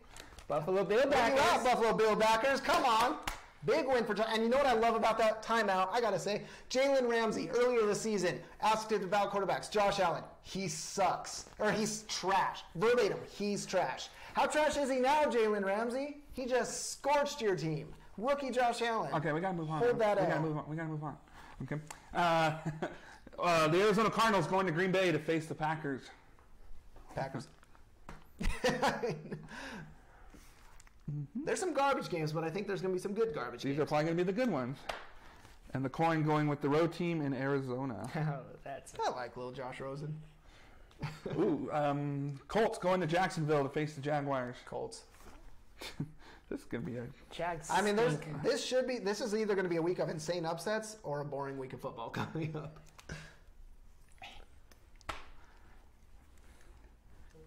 Buffalo Bill Back backers. up, Buffalo Bill backers. Come on. Big win for John. And you know what I love about that timeout? I got to say, Jalen Ramsey, earlier this season, asked about quarterbacks. Josh Allen, he sucks. Or he's trash. Verbatim, he's trash. How trash is he now, Jalen Ramsey? He just scorched your team. Rookie Josh Allen. Okay, we got to move on. Hold that we out. got to move on. Okay. The Arizona Cardinals going to Green Bay to face the Packers. Packers. There's some garbage games, but I think there's going to be some good garbage These games. are probably going to be the good ones. And the coin going with the road team in Arizona. Oh, that's I like little Josh Rosen. Ooh, Colts going to Jacksonville to face the Jaguars. Colts. This is going to be a... Jags. I mean, this is either going to be a week of insane upsets or a boring week of football coming up.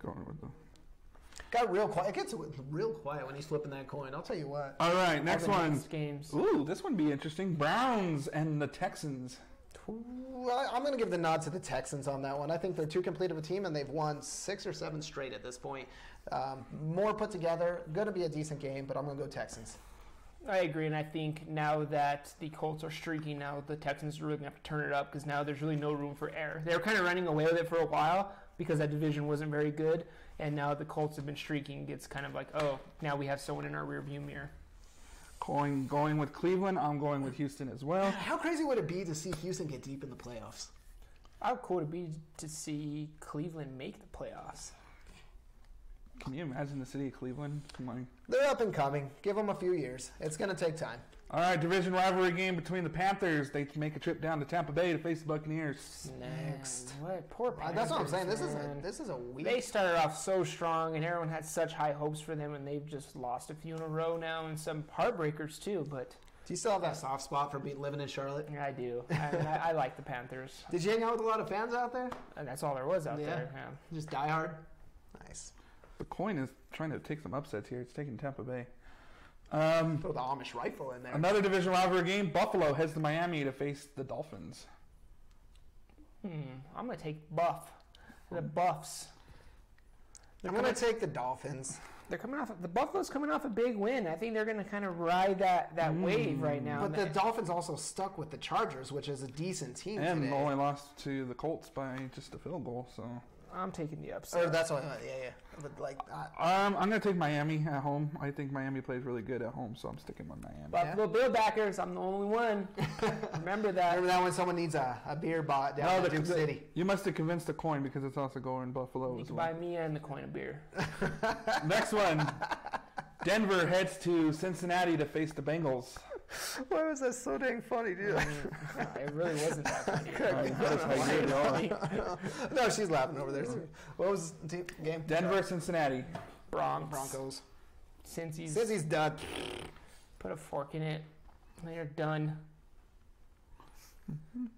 Going with the... Got real quiet. It gets real quiet when he's flipping that coin. I'll tell you what. All right, next All the one. next games. Ooh, this one be interesting. Browns and the Texans. I'm going to give the nod to the Texans on that one. I think they're too complete of a team, and they've won 6 or 7 straight at this point. More put together. Going to be a decent game, but I'm going to go Texans. I agree, and I think now that the Colts are streaking, now the Texans are really going to have to turn it up because now there's really no room for error. They were kind of running away with it for a while because that division wasn't very good, and now the Colts have been streaking. It's kind of like, oh, now we have someone in our rearview mirror. Going with Cleveland. I'm going with Houston as well. How crazy would it be to see Houston get deep in the playoffs? How cool would it be to see Cleveland make the playoffs? Can you imagine the city of Cleveland? Come on. They're up and coming. Give them a few years. It's going to take time. All right, division rivalry game between the Panthers. They make a trip down to Tampa Bay to face the Buccaneers. Next. What? Poor Panthers, That's what I'm saying. man. This is a week. They started off so strong, and everyone had such high hopes for them, and they've just lost a few in a row now, and some heartbreakers too. But Do you still have that soft spot for living in Charlotte? I do. I like the Panthers, Did you hang out with a lot of fans out there? and that's all there was out Yeah. there. Yeah. Just die hard? Nice. The coin is trying to take some upsets here. It's taking Tampa Bay. Throw the Amish rifle in there. Another division rivalry game. Buffalo heads to Miami to face the Dolphins. I'm gonna take the Buffs. I'm going to take the Dolphins. They're coming off. The Buffalo's coming off a big win. I think they're gonna kind of ride that wave right now. But the Dolphins also stuck with the Chargers, which is a decent team And today. only lost to the Colts by just a field goal. So I'm taking the upset. Or that's what, yeah. But I'm going to take Miami at home. I think Miami plays really good at home, so I'm sticking with Miami. Buffalo Bill backers. I'm the only one. Remember that. remember that when someone needs a beer bought down in Duke City? You must have convinced the coin because it's also going Buffalo You as can well. buy me and the coin of beer. Next one. Denver heads to Cincinnati to face the Bengals. Why was that so dang funny, dude? It really wasn't that funny. That's how you know. No, she's laughing over there. What was the game? Denver, Cincinnati. Broncos. Since Cincy's done. put a fork in it, they're done.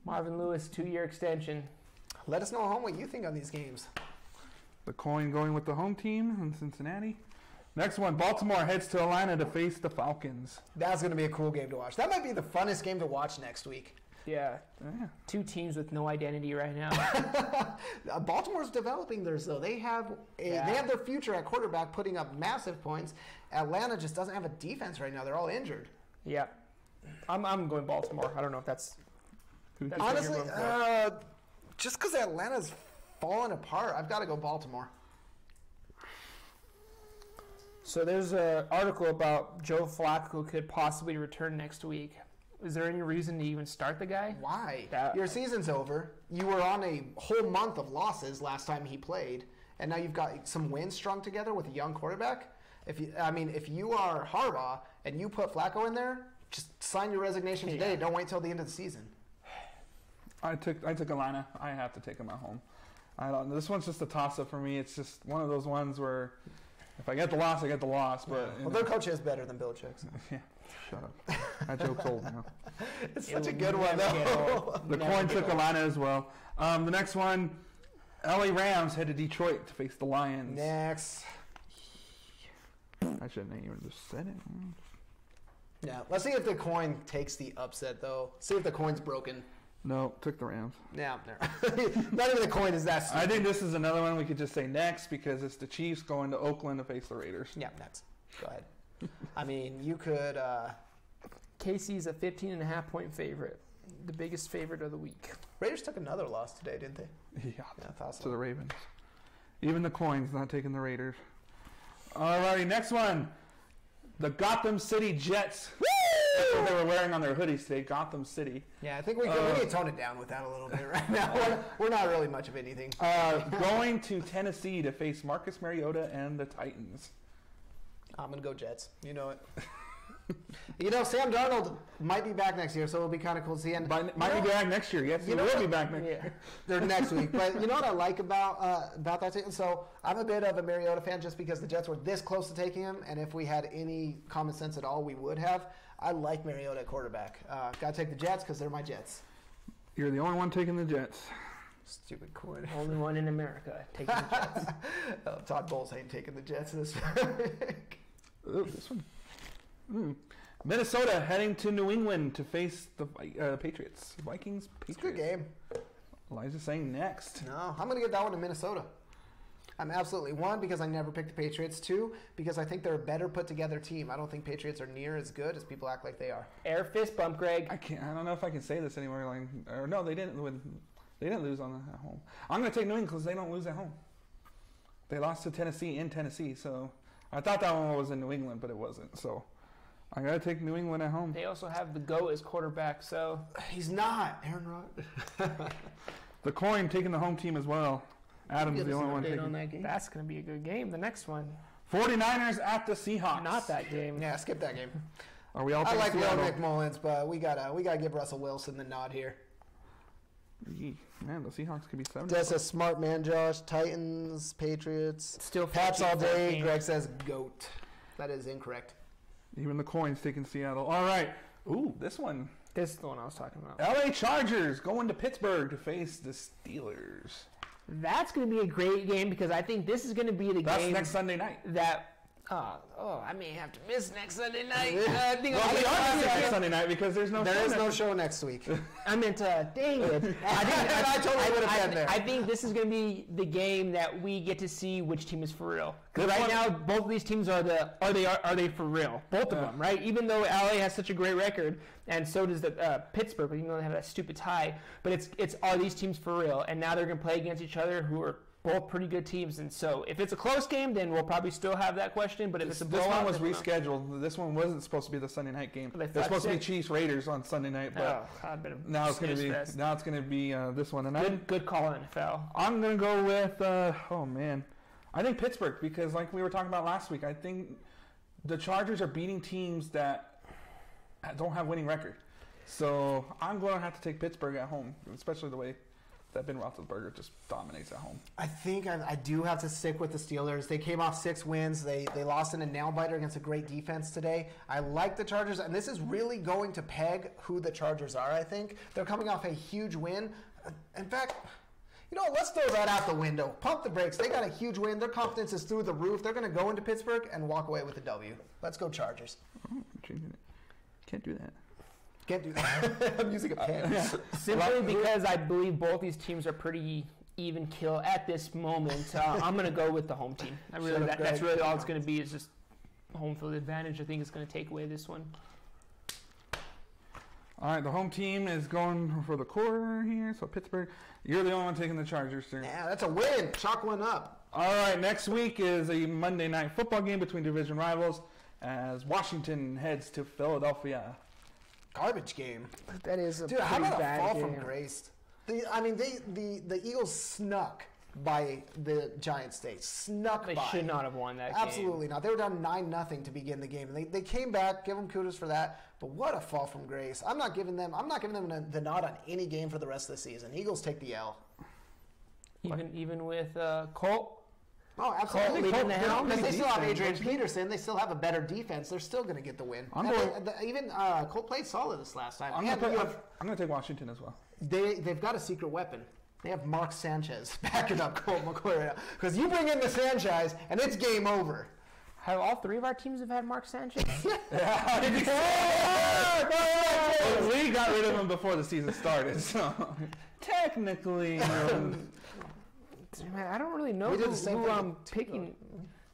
Marvin Lewis 2-year extension. Let us know at home what you think on these games. The coin going with the home team in Cincinnati. Next one, Baltimore heads to Atlanta to face the Falcons. That's going to be a cool game to watch. That might be the funnest game to watch next week. Yeah. Yeah. 2 teams with no identity right now. Baltimore's developing theirs, though. They have their future at quarterback putting up massive points. Atlanta just doesn't have a defense right now. They're all injured. Yeah. I'm going Baltimore. I don't know if that's what you're Honestly, going for. just because Atlanta's falling apart, I've got to go Baltimore. So there's an article about Joe Flacco could possibly return next week. Is there any reason to even start the guy? Why? Your season's over. You were on a whole month of losses last time he played, and now you've got some wins strung together with a young quarterback. If you are Harbaugh and you put Flacco in there, just sign your resignation today. Don't wait till the end of the season. I took Atlanta. I have to take him at home. This one's just a toss-up for me. It's just one of those ones where if I get the loss, I get the loss. But their coach is better than Belichick's. Yeah, shut up. That joke's old now. It's such a good one, though. The coin took Atlanta as well. The next one, LA Rams head to Detroit to face the Lions. Next. I shouldn't have even just said it. Yeah, let's see if the coin takes the upset, though. See if the coin's broken. No, took the Rams. Yeah, not even the coin is that stupid. I think this is another one we could just say next because it's the Chiefs going to Oakland to face the Raiders. Yeah, next. Go ahead. I mean, you could... KC's a 15.5-point favorite. The biggest favorite of the week. Raiders took another loss today, didn't they? Yeah, I thought so. To the Ravens. Even the coin's not taking the Raiders. Alrighty, next one. The Gotham City Jets. Woo! That's what they were wearing on their hoodies today, Gotham City. Yeah, I think we need to tone it down with that a little bit right now. We're not really much of anything. Going to Tennessee to face Marcus Mariota and the Titans. I'm going to go Jets. You know it. Sam Darnold might be back next year, so it'll be kind of cool to see. And might be back next year. Yes, he will be back next year. They're next week. But you know what I like about that team? So I'm a bit of a Mariota fan just because the Jets were this close to taking him, and if we had any common sense at all, we would have. I like Mariota at quarterback. Got to take the Jets because they're my Jets. You're the only one taking the Jets. Stupid coin. Only one in America taking the Jets. Todd Bowles ain't taking the Jets this week. This one. Minnesota heading to New England to face the Patriots. Vikings, Patriots. It's a good game. Elijah's saying next. No, I'm going to give that one to Minnesota. I'm absolutely. One, because I never picked the Patriots. Two, because I think they're a better put together team. I don't think Patriots are near as good as people act like they are. Air fist bump, Greg. I don't know if I can say this anymore. No, they didn't win. They didn't lose at home. I'm going to take New England because they don't lose at home. They lost to Tennessee in Tennessee, so I thought that one was in New England, but it wasn't. So I got to take New England at home. They also have the GOAT as quarterback, so he's not Aaron Rodgers. The coin taking the home team as well. Adam's the only one taking on that game. That's going to be a good game. The next one. 49ers at the Seahawks. Not that game. Yeah, skip that game. Are we all? I like Will McMullins, but we gotta give Russell Wilson the nod here. Man, the Seahawks could be 7. That's a smart man, Josh. Titans, Patriots. Still Pats all day. Greg says GOAT. That is incorrect. Even the coin's taking Seattle. All right. Ooh, this one. This is the one I was talking about. LA Chargers going to Pittsburgh to face the Steelers. That's going to be a great game because I think this is going to be the game. That's next Sunday night. I may have to miss next Sunday night. I think next Sunday night because there is no show next week. I meant David. I totally would have been there. I think this is going to be the game that we get to see which team is for real. Because right now, both of these teams are they for real? Both of them, right? Even though LA has such a great record, and so does the Pittsburgh, even though they have that stupid tie. But it's are these teams for real? And now they're going to play against each other, who are both pretty good teams, and so if it's a close game, then we'll probably still have that question. But if it's a blowout, this one was rescheduled. This one wasn't supposed to be the Sunday night game. It's supposed to be Chiefs Raiders on Sunday night, but now it's going to be this one. And good call on NFL. I'm going to go with I think Pittsburgh because like we were talking about last week, I think the Chargers are beating teams that don't have winning record. So I'm going to have to take Pittsburgh at home, especially the way that Ben Roethlisberger just dominates at home. I think I do have to stick with the Steelers. They came off 6 wins. They lost in a nail-biter against a great defense today. I like the Chargers, and this is really going to peg who the Chargers are, I think. They're coming off a huge win. In fact, let's throw that out the window. Pump the brakes. They got a huge win. Their confidence is through the roof. They're going to go into Pittsburgh and walk away with a W. Let's go Chargers. Oh, can't do that. Can't do that. I'm using a pen. Simply because I believe both these teams are pretty even kill at this moment. I'm going to go with the home team. That's really all it's going to be is just home field advantage. I think it's going to take away this one. All right, the home team is going for the quarter here. So Pittsburgh, you're the only one taking the Chargers, sir. Yeah, that's a win. Chalk one up. All right, next week is a Monday night football game between division rivals as Washington heads to Philadelphia. garbage game. That is a Dude, how pretty about a bad fall game. from grace? The Eagles snuck by the Giants. They snuck They by. should not have won that game. Absolutely not. They were down 9-0 to begin the game. And they came back. Give them kudos for that. But what a fall from grace! I'm not giving them the nod on any game for the rest of the season. Eagles take the L. Even with Colt. Oh, absolutely. Colt leading the helm. Because they still have Adrian Peterson. They still have a better defense. They're still going to get the win. Even Colt played solid this last time. I'm going to take Washington as well. They've got a secret weapon. They have Mark Sanchez backing up Colt McCoy right now. Because you bring in the Sanchez, and it's game over. Have all three of our teams have had Mark Sanchez? We got rid of him before the season started, so technically. Man, I don't really know who I'm picking.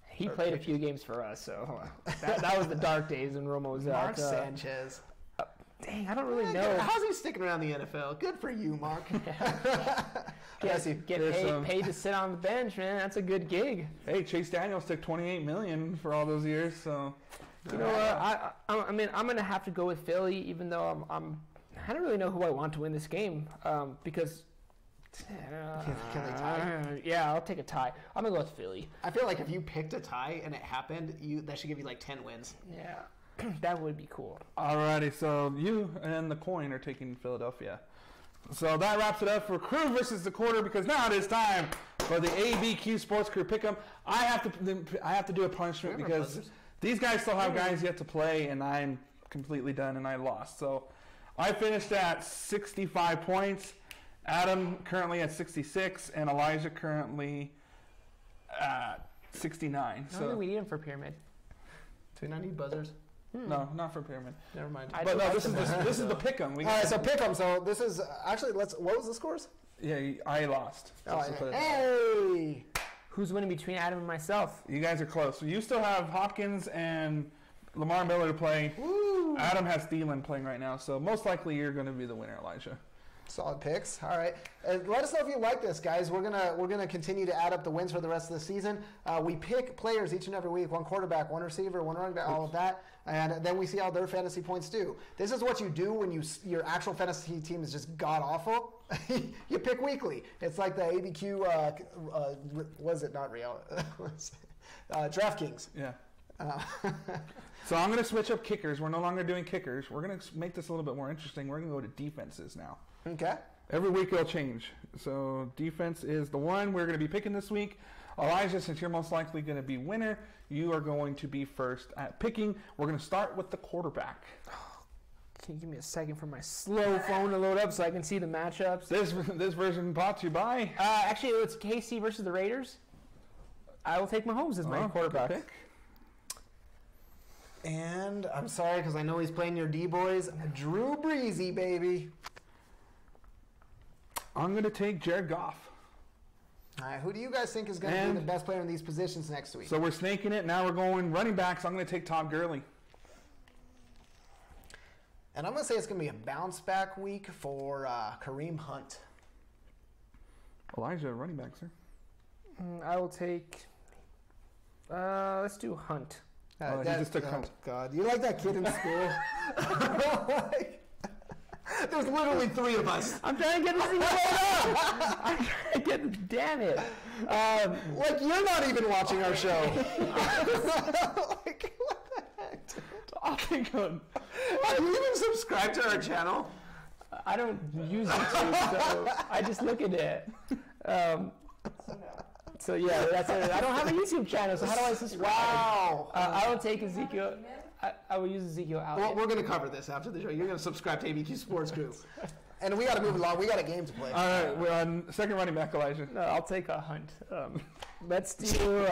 He played a few games for us, so that was the dark days when Romo was out. Mark Sanchez. Dang, I don't really know. How's he sticking around the NFL? Good for you, Mark. Get paid to sit on the bench, man. That's a good gig. Hey, Chase Daniels took $28 million for all those years, so. You know what? I mean, I'm gonna have to go with Philly, even though I don't really know who I want to win this game because. Can they tie? Yeah, I'll take a tie. I'm gonna go with Philly. I feel like if you picked a tie and it happened, that should give you like 10 wins. Yeah. That would be cool. Alrighty, so you and the coin are taking Philadelphia. So that wraps it up for Crew versus the Quarter, because now it is time for the ABQ Sports Crew Pick'em. I have to do a punishment because these guys still have guys yet to play, and I'm completely done, and I lost. So I finished at 65 points. Adam currently at 66, and Elijah currently at 69. I don't think we need him for pyramid. Do we not need buzzers? No, not for pyramid. Never mind. But no, this is the pick'em. All right, so pick'em. So this is actually what was the scores? Yeah, I lost. Hey! Who's winning between Adam and myself? You guys are close. So you still have Hopkins and Lamar Miller to play. Woo! Adam has Thielen playing right now, so most likely you're going to be the winner, Elijah. Solid picks. All right. Let us know if you like this, guys. We're gonna continue to add up the wins for the rest of the season. We pick players each and every week: one quarterback, one receiver, one running back, all of that, and then we see how their fantasy points do. This is what you do when your actual fantasy team is just god awful. You pick weekly. It's like the ABQ. Was it not real? DraftKings. Yeah. So I'm going to switch up kickers. We're no longer doing kickers. We're going to make this a little bit more interesting. We're going to go to defenses now. Okay. Every week it'll change. So defense is the one we're going to be picking this week. Elijah, since you're most likely going to be winner, you are going to be first at picking. We're going to start with the quarterback. Can you give me a second for my slow phone to load up so I can see the matchups? This version brought to you by... Actually, it's KC versus the Raiders. I will take Mahomes as my quarterback. Pick. And I'm sorry because I know he's playing your D-boys. Drew Breezy, baby. I'm going to take Jared Goff. All right, who do you guys think is going to be the best player in these positions next week? So we're snaking it. Now we're going running backs. I'm going to take Todd Gurley. And I'm going to say it's going to be a bounce-back week for Kareem Hunt. Elijah, running back, sir. I will take... let's do Hunt. He just took Hunt. God, you like that kid in school? There's literally 3 of us. I'm trying to get this thing rolled up. I'm trying to get this. Damn it. Like you're not even watching our show. Like what the heck? I'll take him. Have you even subscribed to our channel? I don't use YouTube, so I just look at it. So yeah, that's it. I don't have a YouTube channel, so how do I subscribe? Wow. I will take Ezekiel. I will use Ezekiel out. Well, we're going to cover this after the show. You're going to subscribe to ABQ Sports Crew. And we got to move along. We got a game to play. All right, we're on second running back, Elijah. No, I'll take a Hunt. Let's do.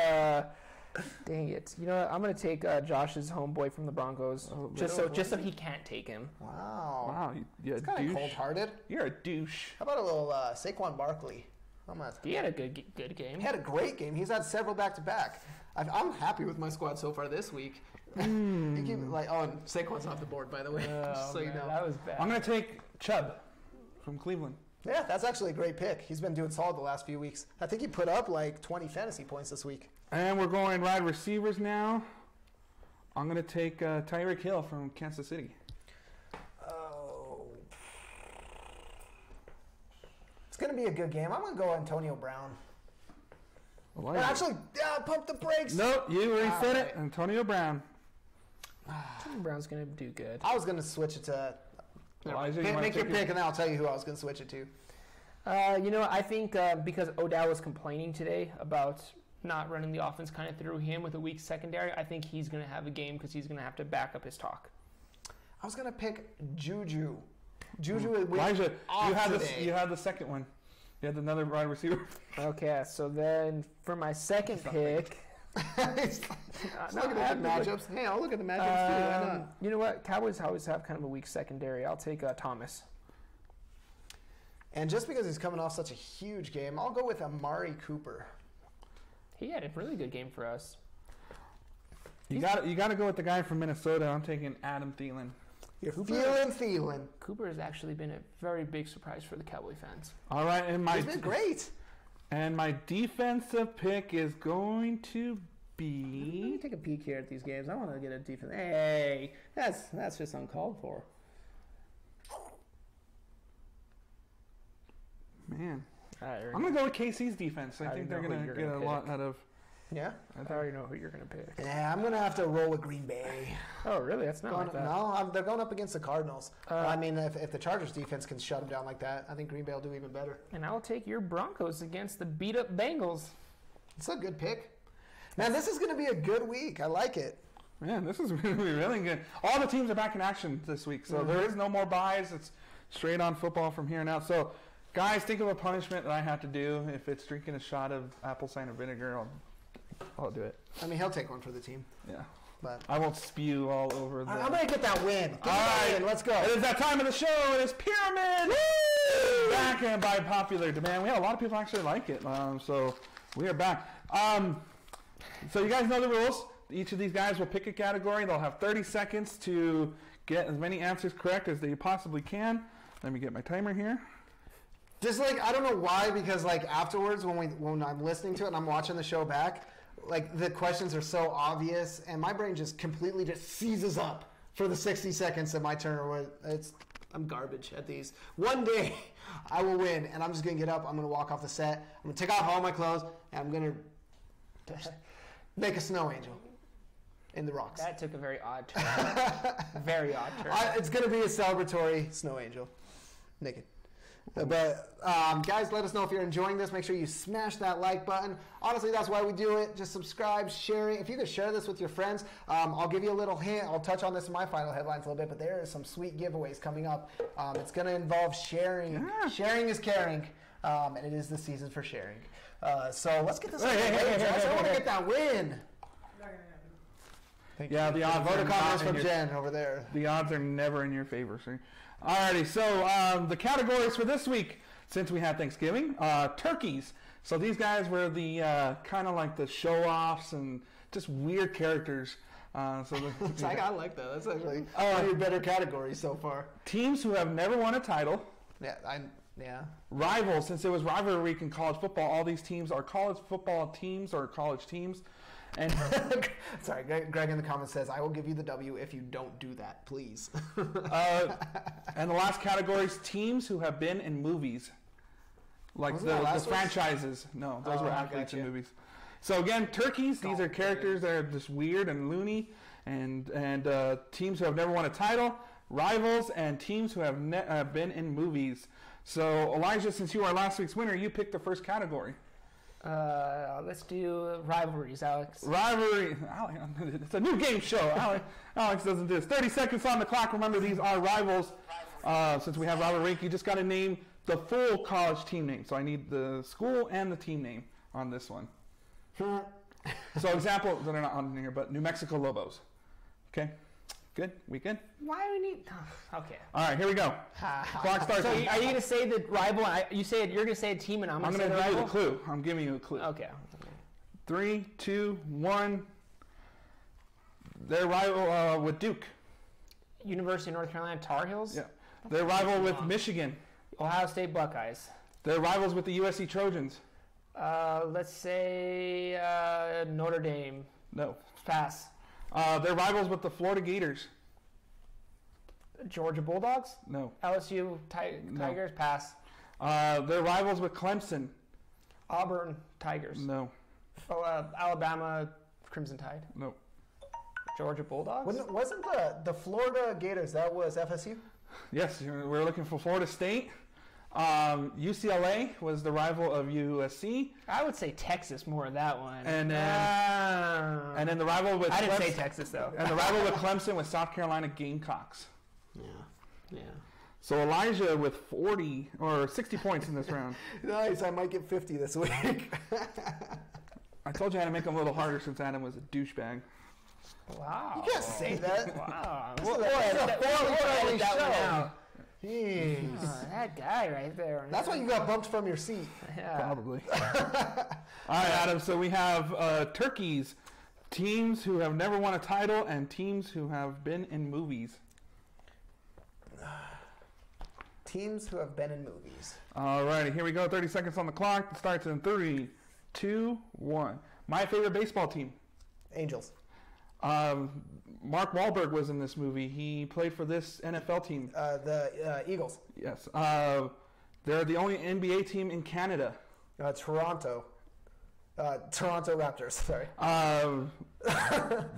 Dang it! You know what? I'm going to take Josh's homeboy from the Broncos, just so he can't take him. Wow. You're a Kind of douche. cold-hearted. You're a douche. How about a little Saquon Barkley? He had a good game. He had a great game. He's had several back-to-back. I'm happy with my squad so far this week. You keep and Saquon's off the board, by the way. So you know. That was bad. I'm going to take Chubb from Cleveland. Yeah, that's actually a great pick. He's been doing solid the last few weeks. I think he put up like 20 fantasy points this week. And we're going wide receivers now. I'm going to take Tyreek Hill from Kansas City. It's going to be a good game. I'm going to go Antonio Brown. Elijah. Actually, pump the brakes. No, you already said it. Antonio Brown. Antonio Brown's going to do good. I was going to switch it to... Elijah, make your pick, and then I'll tell you who I was going to switch it to. I think because Odell was complaining today about not running the offense kind of through him with a weak secondary, I think he's going to have a game because he's going to have to back up his talk. I was going to pick Juju. Juju is Elijah, you had the second one. You had another wide receiver. Okay, so then for my second pick... Look at the matchups. Hey, I'll look at the matchups too. Why not? You know what? Cowboys always have kind of a weak secondary. I'll take Thomas. And just because he's coming off such a huge game, I'll go with Amari Cooper. He had a really good game for us. You got to go with the guy from Minnesota. I'm taking Adam Thielen. You're Thielen. Cooper has actually been a very big surprise for the Cowboy fans. All right, and he's been great. And my defensive pick is going to be... Let me take a peek here at these games. I want to get a defense. Hey, that's just uncalled for. Man. I'm going to go with KC's defense. I think they're going to get a lot out of... Yeah? I already know who you're going to pick. Yeah, I'm going to have to roll with Green Bay. Oh, really? That's not like that. No, they're going up against the Cardinals. I mean, if the Chargers defense can shut them down like that, I think Green Bay will do even better. And I'll take your Broncos against the beat-up Bengals. It's a good pick. Man, this is going to be a good week. I like it. Man, this is going to be really good. All the teams are back in action this week, so there is no more buys. It's straight on football from here on out. So, guys, think of a punishment that I have to do. If it's drinking a shot of apple cider vinegar, I'll do it. I mean, he'll take one for the team. Yeah. But I won't spew all over the... I'm going to get that win. All right, let's go. It is that time of the show. It is Pyramid. Woo! Back and by popular demand. We had a lot of people actually like it, so we are back. So you guys know the rules. Each of these guys will pick a category. They'll have 30 seconds to get as many answers correct as they possibly can. Let me get my timer here. Just I don't know why, because afterwards when I'm listening to it and I'm watching the show back, the questions are so obvious and my brain just completely just seizes up for the 60 seconds of my turn. I'm garbage at these. One day I will win and I'm just gonna get up. I'm gonna walk off the set. I'm gonna take off all my clothes and I'm gonna make a snow angel in the rocks. That took a very odd turn. Very odd turn. It's gonna be a celebratory snow angel, naked. But guys, let us know if you're enjoying this. Make sure you smash that like button. Honestly, that's why we do it. Just subscribe, sharing. If you could share this with your friends, I'll give you a little hint. I'll touch on this in my final headlines a little bit, but there is some sweet giveaways coming up. It's going to involve sharing. Yeah. Sharing is caring, and it is the season for sharing. So let's get this on the way, Josh. I want to get that win. Yeah, the odds voter comments from Jen over there. The odds are never in your favor, sir. Alrighty, so the categories for this week, since we had Thanksgiving, turkeys. So these guys were the kind of like the show-offs and just weird characters. I like that. That's actually one of your better categories so far. Teams who have never won a title. Yeah. Rivals, since it was rivalry week in college football, all these teams are college football teams or college teams. And sorry, Greg in the comments says, I will give you the W if you don't do that, please. And the last category is teams who have been in movies. Like the franchises. No, those were athletes in movies. So again, turkeys, these are characters that are just weird and loony. And teams who have never won a title. Rivals and teams who have been in movies. So Elijah, since you are last week's winner, you picked the first category. Let's do rivalries, Alex. Rivalry. It's a new game show. Alex doesn't do this. 30 seconds on the clock. Remember, these are rivals. Since we have rivalry, you just got to name the full college team name. So I need the school and the team name on this one. So example, they're not on here, but New Mexico Lobos. Okay. Good? We good? Why do we need... Okay. All right, here we go. Clock starts. So are you going to say the rival? You're going to say a team, and I'm going to say the rival? I'm going to give you the clue. I'm giving you a clue. Okay. 3, 2, 1. They're rival with Duke. University of North Carolina Tar Heels? Yeah. They're rival with Michigan. Ohio State Buckeyes. They're rivals with the USC Trojans. Let's say Notre Dame. No. Pass. They're rivals with the Florida Gators. Georgia Bulldogs? No. LSU Tigers? No. Pass. They're rivals with Clemson. Auburn Tigers. No. Alabama Crimson Tide. No. Georgia Bulldogs. Wasn't the Florida Gators, that was FSU? Yes, we're looking for Florida State. UCLA was the rival of USC. I would say Texas more of that one. And then the rival with I didn't Clemson, say Texas though. And the rival with Clemson was South Carolina Gamecocks. Yeah. So Elijah with 40 or 60 points in this round. Nice, I might get 50 this week. I told you I had to make him a little harder since Adam was a douchebag. Wow. You can't say that. Wow. Jeez. That guy right there. That's why you got bumped from your seat. Yeah. Probably. All right, Adam. So we have turkeys, teams who have never won a title, and teams who have been in movies. Teams who have been in movies. All righty, here we go. 30 seconds on the clock. It starts in 3, 2, 1. My favorite baseball team. Angels. Mark Wahlberg was in this movie. He played for this NFL team. The Eagles. Yes. They're the only NBA team in Canada. Toronto. Toronto Raptors, sorry.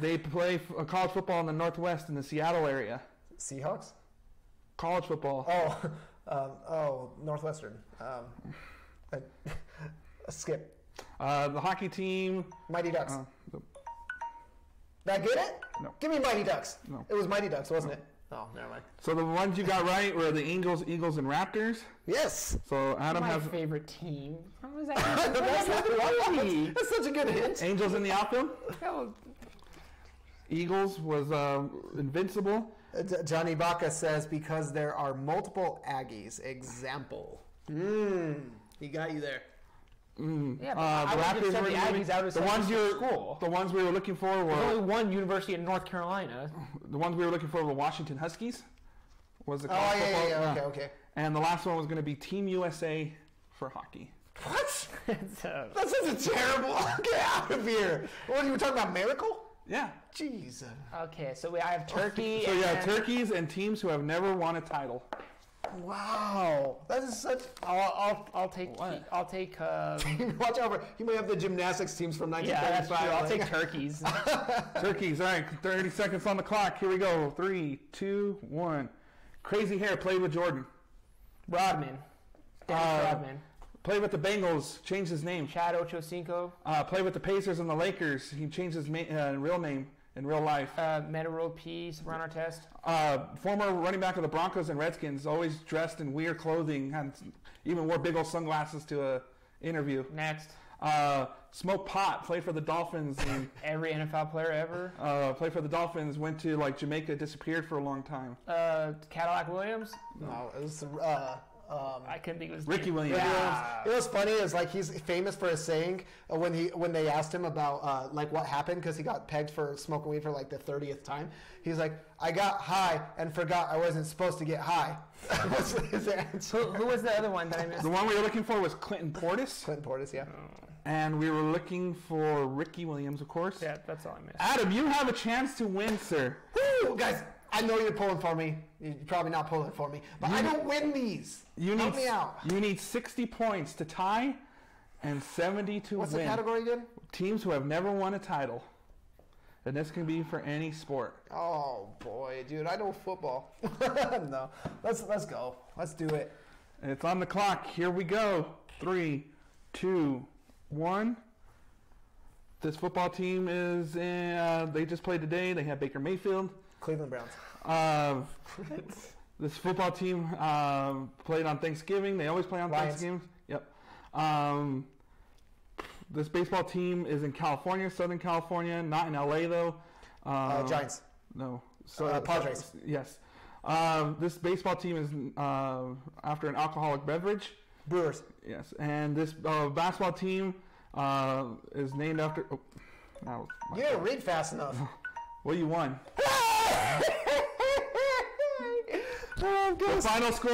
They play college football in the Northwest in the Seattle area. Seahawks? College football. Northwestern. Skip. The hockey team. Mighty Ducks. Did I get it? No. Give me Mighty Ducks. No. It was Mighty Ducks, wasn't it? Oh, never mind. So the ones you got right were the Angels, Eagles, and Raptors. Yes. So Adam My has favorite team. How was that? That's such a good hint. Angels in the outfield. That was- Eagles was invincible. Johnny Baca says because there are multiple Aggies. Example. He got you there. Yeah, but The I would Raptors have said were the in Aggies out of school. The ones we were looking for There's only were one university in North Carolina. the ones we were looking for were Washington Huskies. Was the Oh, college football? yeah. Okay. And the last one was going to be Team USA for hockey. What? It's, That's such a terrible. Get out of here. What are you talking about? Miracle? Yeah. Jeez. okay, so I have Turkey. So you have and- turkeys and teams who have never won a title. Wow. That is such. I'll take. What? I'll take. Watch out for. You may have the gymnastics teams from Yeah, that's 1935. true. I'll take turkeys. Turkeys. All right. 30 seconds on the clock. Here we go. 3, 2, 1. Crazy hair played with Jordan. Rodman. Dennis Rodman. Played with the Bengals. Changed his name. Chad Ochocinco. Played with the Pacers and the Lakers. He changed his real name in real life. Meta World Peace. Ron Artest. Former running back of the Broncos and Redskins. Always dressed in weird clothing. And even wore big old sunglasses to a interview. Next. Smoked pot. Played for the Dolphins. And, Every NFL player ever. played for the Dolphins. Went to like Jamaica. Disappeared for a long time. Cadillac Williams. No, it was. I couldn't think of his Ricky name. Williams. Yeah. It was funny is like he's famous for his saying when they asked him about like what happened because he got pegged for smoking weed for like the 30th time. He's like, I got high and forgot I wasn't supposed to get high. That's his answer. Who was the other one that I missed? The one we were looking for was Clinton Portis. Clinton Portis, yeah. And we were looking for Ricky Williams, of course. Yeah, that's all I missed. Adam, you have a chance to win, sir. Woo, guys, I know you're pulling for me. You're probably not pulling for me, but I don't win these. Help me out. You need 60 points to tie and 70 to What's win. the category again? Teams who have never won a title. And this can be for any sport. Oh boy, dude, I know football. No, let's go. Let's do it. And it's on the clock. Here we go. 3, 2, 1. This football team is in, they just played today. They have Baker Mayfield. Cleveland Browns. This football team played on Thanksgiving. They always play on Lions. Thanksgiving. Yep. This baseball team is in California, Southern California, not in LA though. Giants. No. Padres. Yes. This baseball team is after an alcoholic beverage. Brewers. Yes. And this basketball team is named after. Oh, that was my You didn't read fast enough. Well, you won. Oh, The final score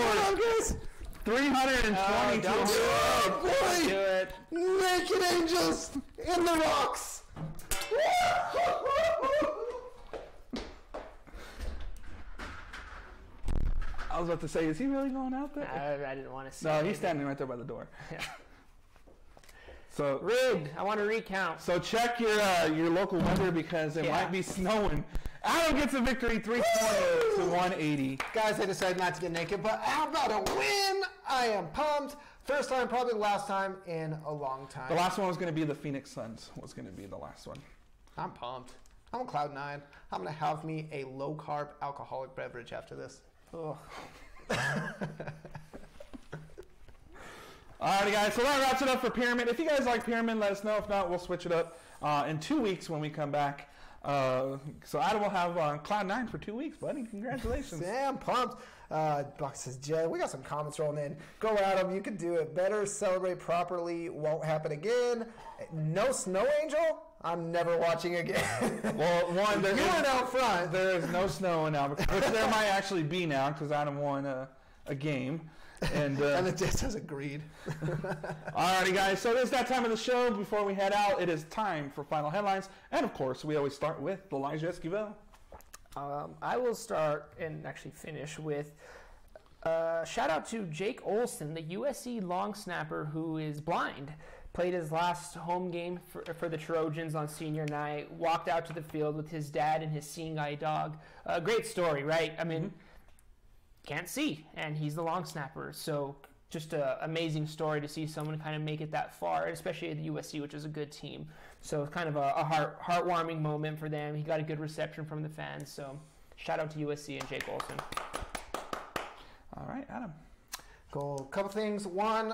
is 320 boy! Do it. Naked Angels in the rocks. I was about to say, is he really going out there? I didn't want to say. No, he's standing right there by the door. Yeah. So rigged. I want to recount. So check your local weather because it might be snowing. Adam gets a victory, 320 to 180. Guys, I decided not to get naked, but how about a win? I am pumped. First time, probably the last time in a long time. The last one was going to be the Phoenix Suns. Was going to be the last one. I'm pumped. I'm on cloud 9. I'm going to have me a low-carb alcoholic beverage after this. Ugh. Alrighty, guys. So that wraps it up for Pyramid. If you guys like Pyramid, let us know. If not, we'll switch it up in 2 weeks when we come back. So Adam will have Cloud 9 for 2 weeks, buddy. Congratulations. Yeah, I'm pumped. Buck says, Jay, we got some comments rolling in. Go Adam, you can do it better. Celebrate properly. Won't happen again. No snow angel? I'm never watching again. Well, one, you went out front. There is no snow in Albuquerque, which there might actually be now because Adam won a game. And the Jets has agreed. Alrighty, guys. So it's that time of the show. Before we head out, it is time for final headlines. And, of course, we always start with Elijah Esquivel. I will start and actually finish with shout out to Jake Olson, the USC long snapper who is blind. Played his last home game for the Trojans on senior night. Walked out to the field with his dad and his seeing eye dog. Great story, right? I mean, can't see, and he's the long snapper. So just an amazing story to see someone kind of make it that far, especially at the USC, which is a good team. So it's kind of a heartwarming moment for them. He got a good reception from the fans. So shout out to USC and Jake Olson. All right, Adam. Cool. Couple things. One,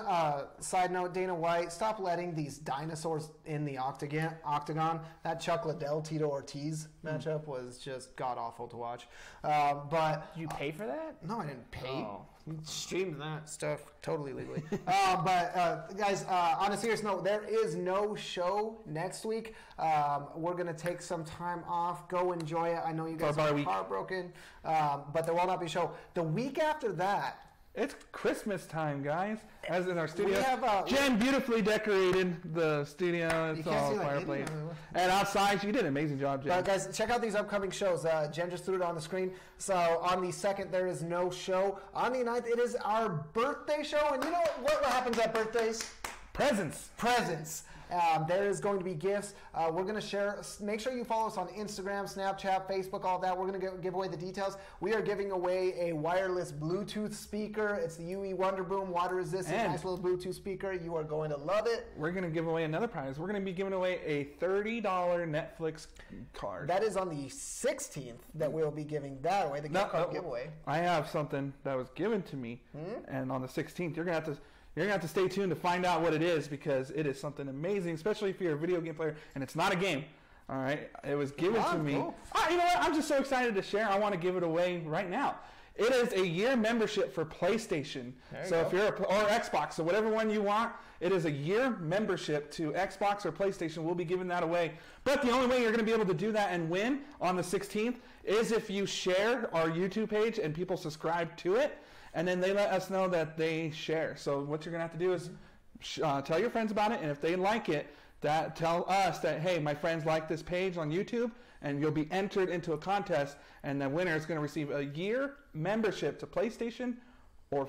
side note, Dana White, stop letting these dinosaurs in the octagon. That Chuck Liddell, Tito Ortiz matchup was just god-awful to watch. But Did you pay for that? No, I didn't pay. Oh. Streamed that stuff totally legally. But guys, on a serious note, there is no show next week. We're going to take some time off. Go enjoy it. I know you guys are heartbroken, but there will not be a show. The week after that, it's Christmas time, guys. As in our studio, we have, Jen beautifully decorated the studio. It's all fireplace. And outside, you did an amazing job, Jen. Guys, check out these upcoming shows. Jen just threw it on the screen. So on the 2nd, there is no show. On the 9th, it is our birthday show. And you know what happens at birthdays? Presents. There is going to be gifts. We're going to share. Make sure you follow us on Instagram, Snapchat, Facebook, all that. We're going to give away the details. We are giving away a wireless Bluetooth speaker. It's the UE Wonder Boom, water resistant, nice little Bluetooth speaker. You are going to love it. We're going to give away another prize. We're going to be giving away a $30 Netflix card. That is on the 16th that we'll be giving that away, the gift card giveaway. I have something that was given to me, and on the 16th, you're going to have to stay tuned to find out what it is because it is something amazing, especially if you're a video game player and it's not a game. All right, it was given to me. Cool. You know what? I'm just so excited to share. I want to give it away right now. It is a year membership for PlayStation. So if you're or Xbox, so whatever one you want, it is a year membership to Xbox or PlayStation. We'll be giving that away. But the only way you're going to be able to do that and win on the 16th is if you share our YouTube page and people subscribe to it. And then they let us know that they share. So what you're going to have to do is tell your friends about it. And if they like it, tell us that, hey, my friends like this page on YouTube. And you'll be entered into a contest. And the winner is going to receive a year membership to PlayStation or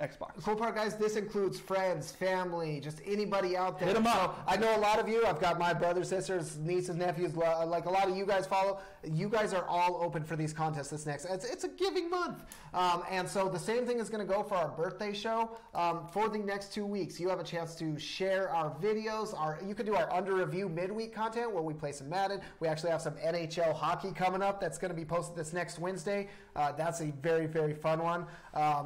Xbox. The cool part, guys, this includes friends, family, just anybody out there. Hit them up. I know a lot of you. I've got my brothers, sisters, nieces, nephews, like a lot of you guys follow. You guys are all open for these contests this next. It's a giving month. And so the same thing is going to go for our birthday show. For the next 2 weeks, you have a chance to share our videos. You can do our under review midweek content where we play some Madden. We actually have some NHL hockey coming up that's going to be posted this next Wednesday. That's a very, very fun one.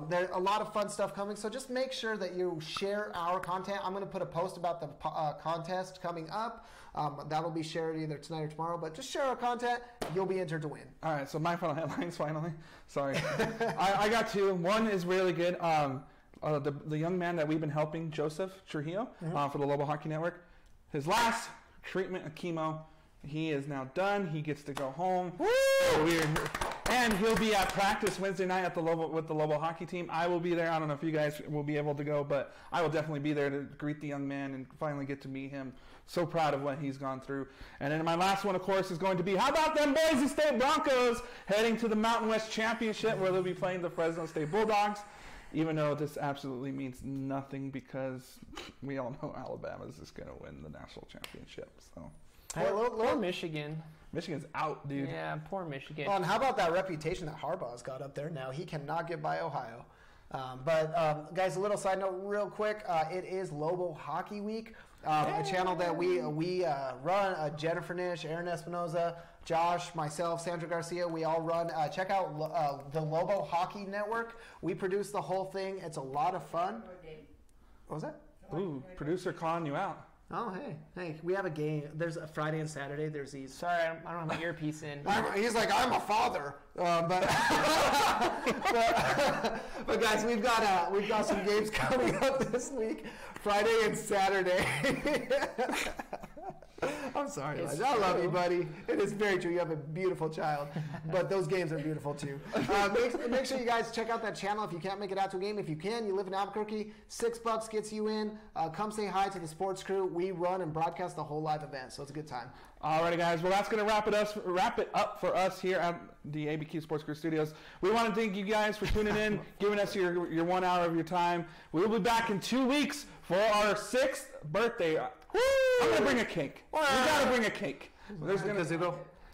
There's a lot of fun stuff coming, so just make sure that you share our content. I'm going to put a post about the contest coming up. That'll be shared either tonight or tomorrow, but just share our content. You'll be entered to win. All right, so my final headlines finally. Sorry. I got two. One is really good. The young man that we've been helping, Joseph Trujillo, for the Lobo Hockey Network, his last treatment of chemo, he is now done. He gets to go home. Woo! So And he'll be at practice Wednesday night at the with the Lobo hockey team. I will be there. I don't know if you guys will be able to go, but I will definitely be there to greet the young man and finally get to meet him. So proud of what he's gone through. And then my last one, of course, is going to be, how about them Boise State Broncos heading to the Mountain West Championship where they'll be playing the Fresno State Bulldogs, even though this absolutely means nothing because we all know Alabama's just going to win the national championship. So. Poor Michigan. Michigan's out, dude. Yeah, poor Michigan. Well, and how about that reputation that Harbaugh's got up there now? He cannot get by Ohio. But guys, a little side note real quick. It is Lobo Hockey Week, a channel that we run. Jennifer Nish, Aaron Espinoza, Josh, myself, Sandra Garcia, we all run. Check out the Lobo Hockey Network. We produce the whole thing. It's a lot of fun. What was that? Ooh, producer calling you out. Oh, hey, we have a game. There's a Friday and Saturday. There's these. Sorry, I don't have my earpiece in. He's like, I'm a father, but guys, we've got some games coming up this week, Friday and Saturday. I'm sorry, Elijah. I love you, buddy. It is very true. You have a beautiful child, but those games are beautiful too. Make sure you guys check out that channel if you can't make it out to a game. If you can, you live in Albuquerque, $6 gets you in. Come say hi to the sports crew. We run and broadcast the whole live event, so it's a good time. Alrighty, guys. Well, that's going to wrap it up for us here at the ABQ Sports Crew Studios. We want to thank you guys for tuning in, giving us your 1 hour of your time. We will be back in 2 weeks for our 6th birthday. Woo! I'm going to bring a cake. We got to bring a cake.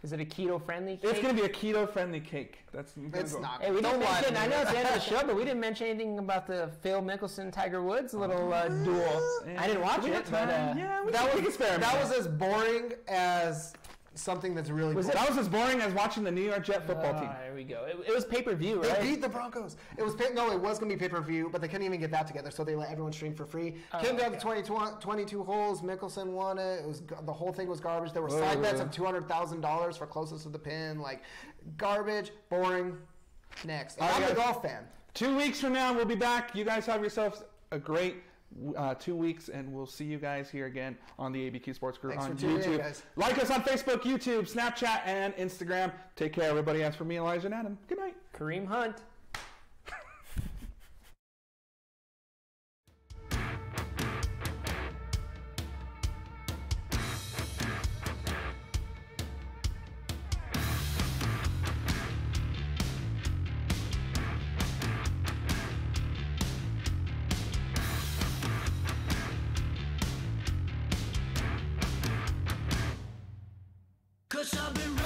Is it a keto-friendly cake? It's going to be a keto-friendly cake. It's not. Hey, we didn't mention, I know it's the end of the show, but we didn't mention anything about the Phil Mickelson, Tiger Woods little duel. Yeah. I didn't watch it, but that was as boring as something that's really cool. That was as boring as watching the New York Jet football team. There we go. It was pay-per-view, right? They beat the Broncos. It was going to be pay-per-view, but they couldn't even get that together, so they let everyone stream for free. Came down to 22 holes. Mickelson won it. The whole thing was garbage. There were side bets of $200,000 for closest to the pin. Like, garbage, boring. Next. I'm a golf fan. 2 weeks from now, we'll be back. You guys have yourselves a great 2 weeks, and we'll see you guys here again on the ABQ Sports Crew on YouTube. Guys. Like us on Facebook, YouTube, Snapchat, and Instagram. Take care, everybody. As for me, Elijah and Adam, good night. Kareem Hunt. Cause I've been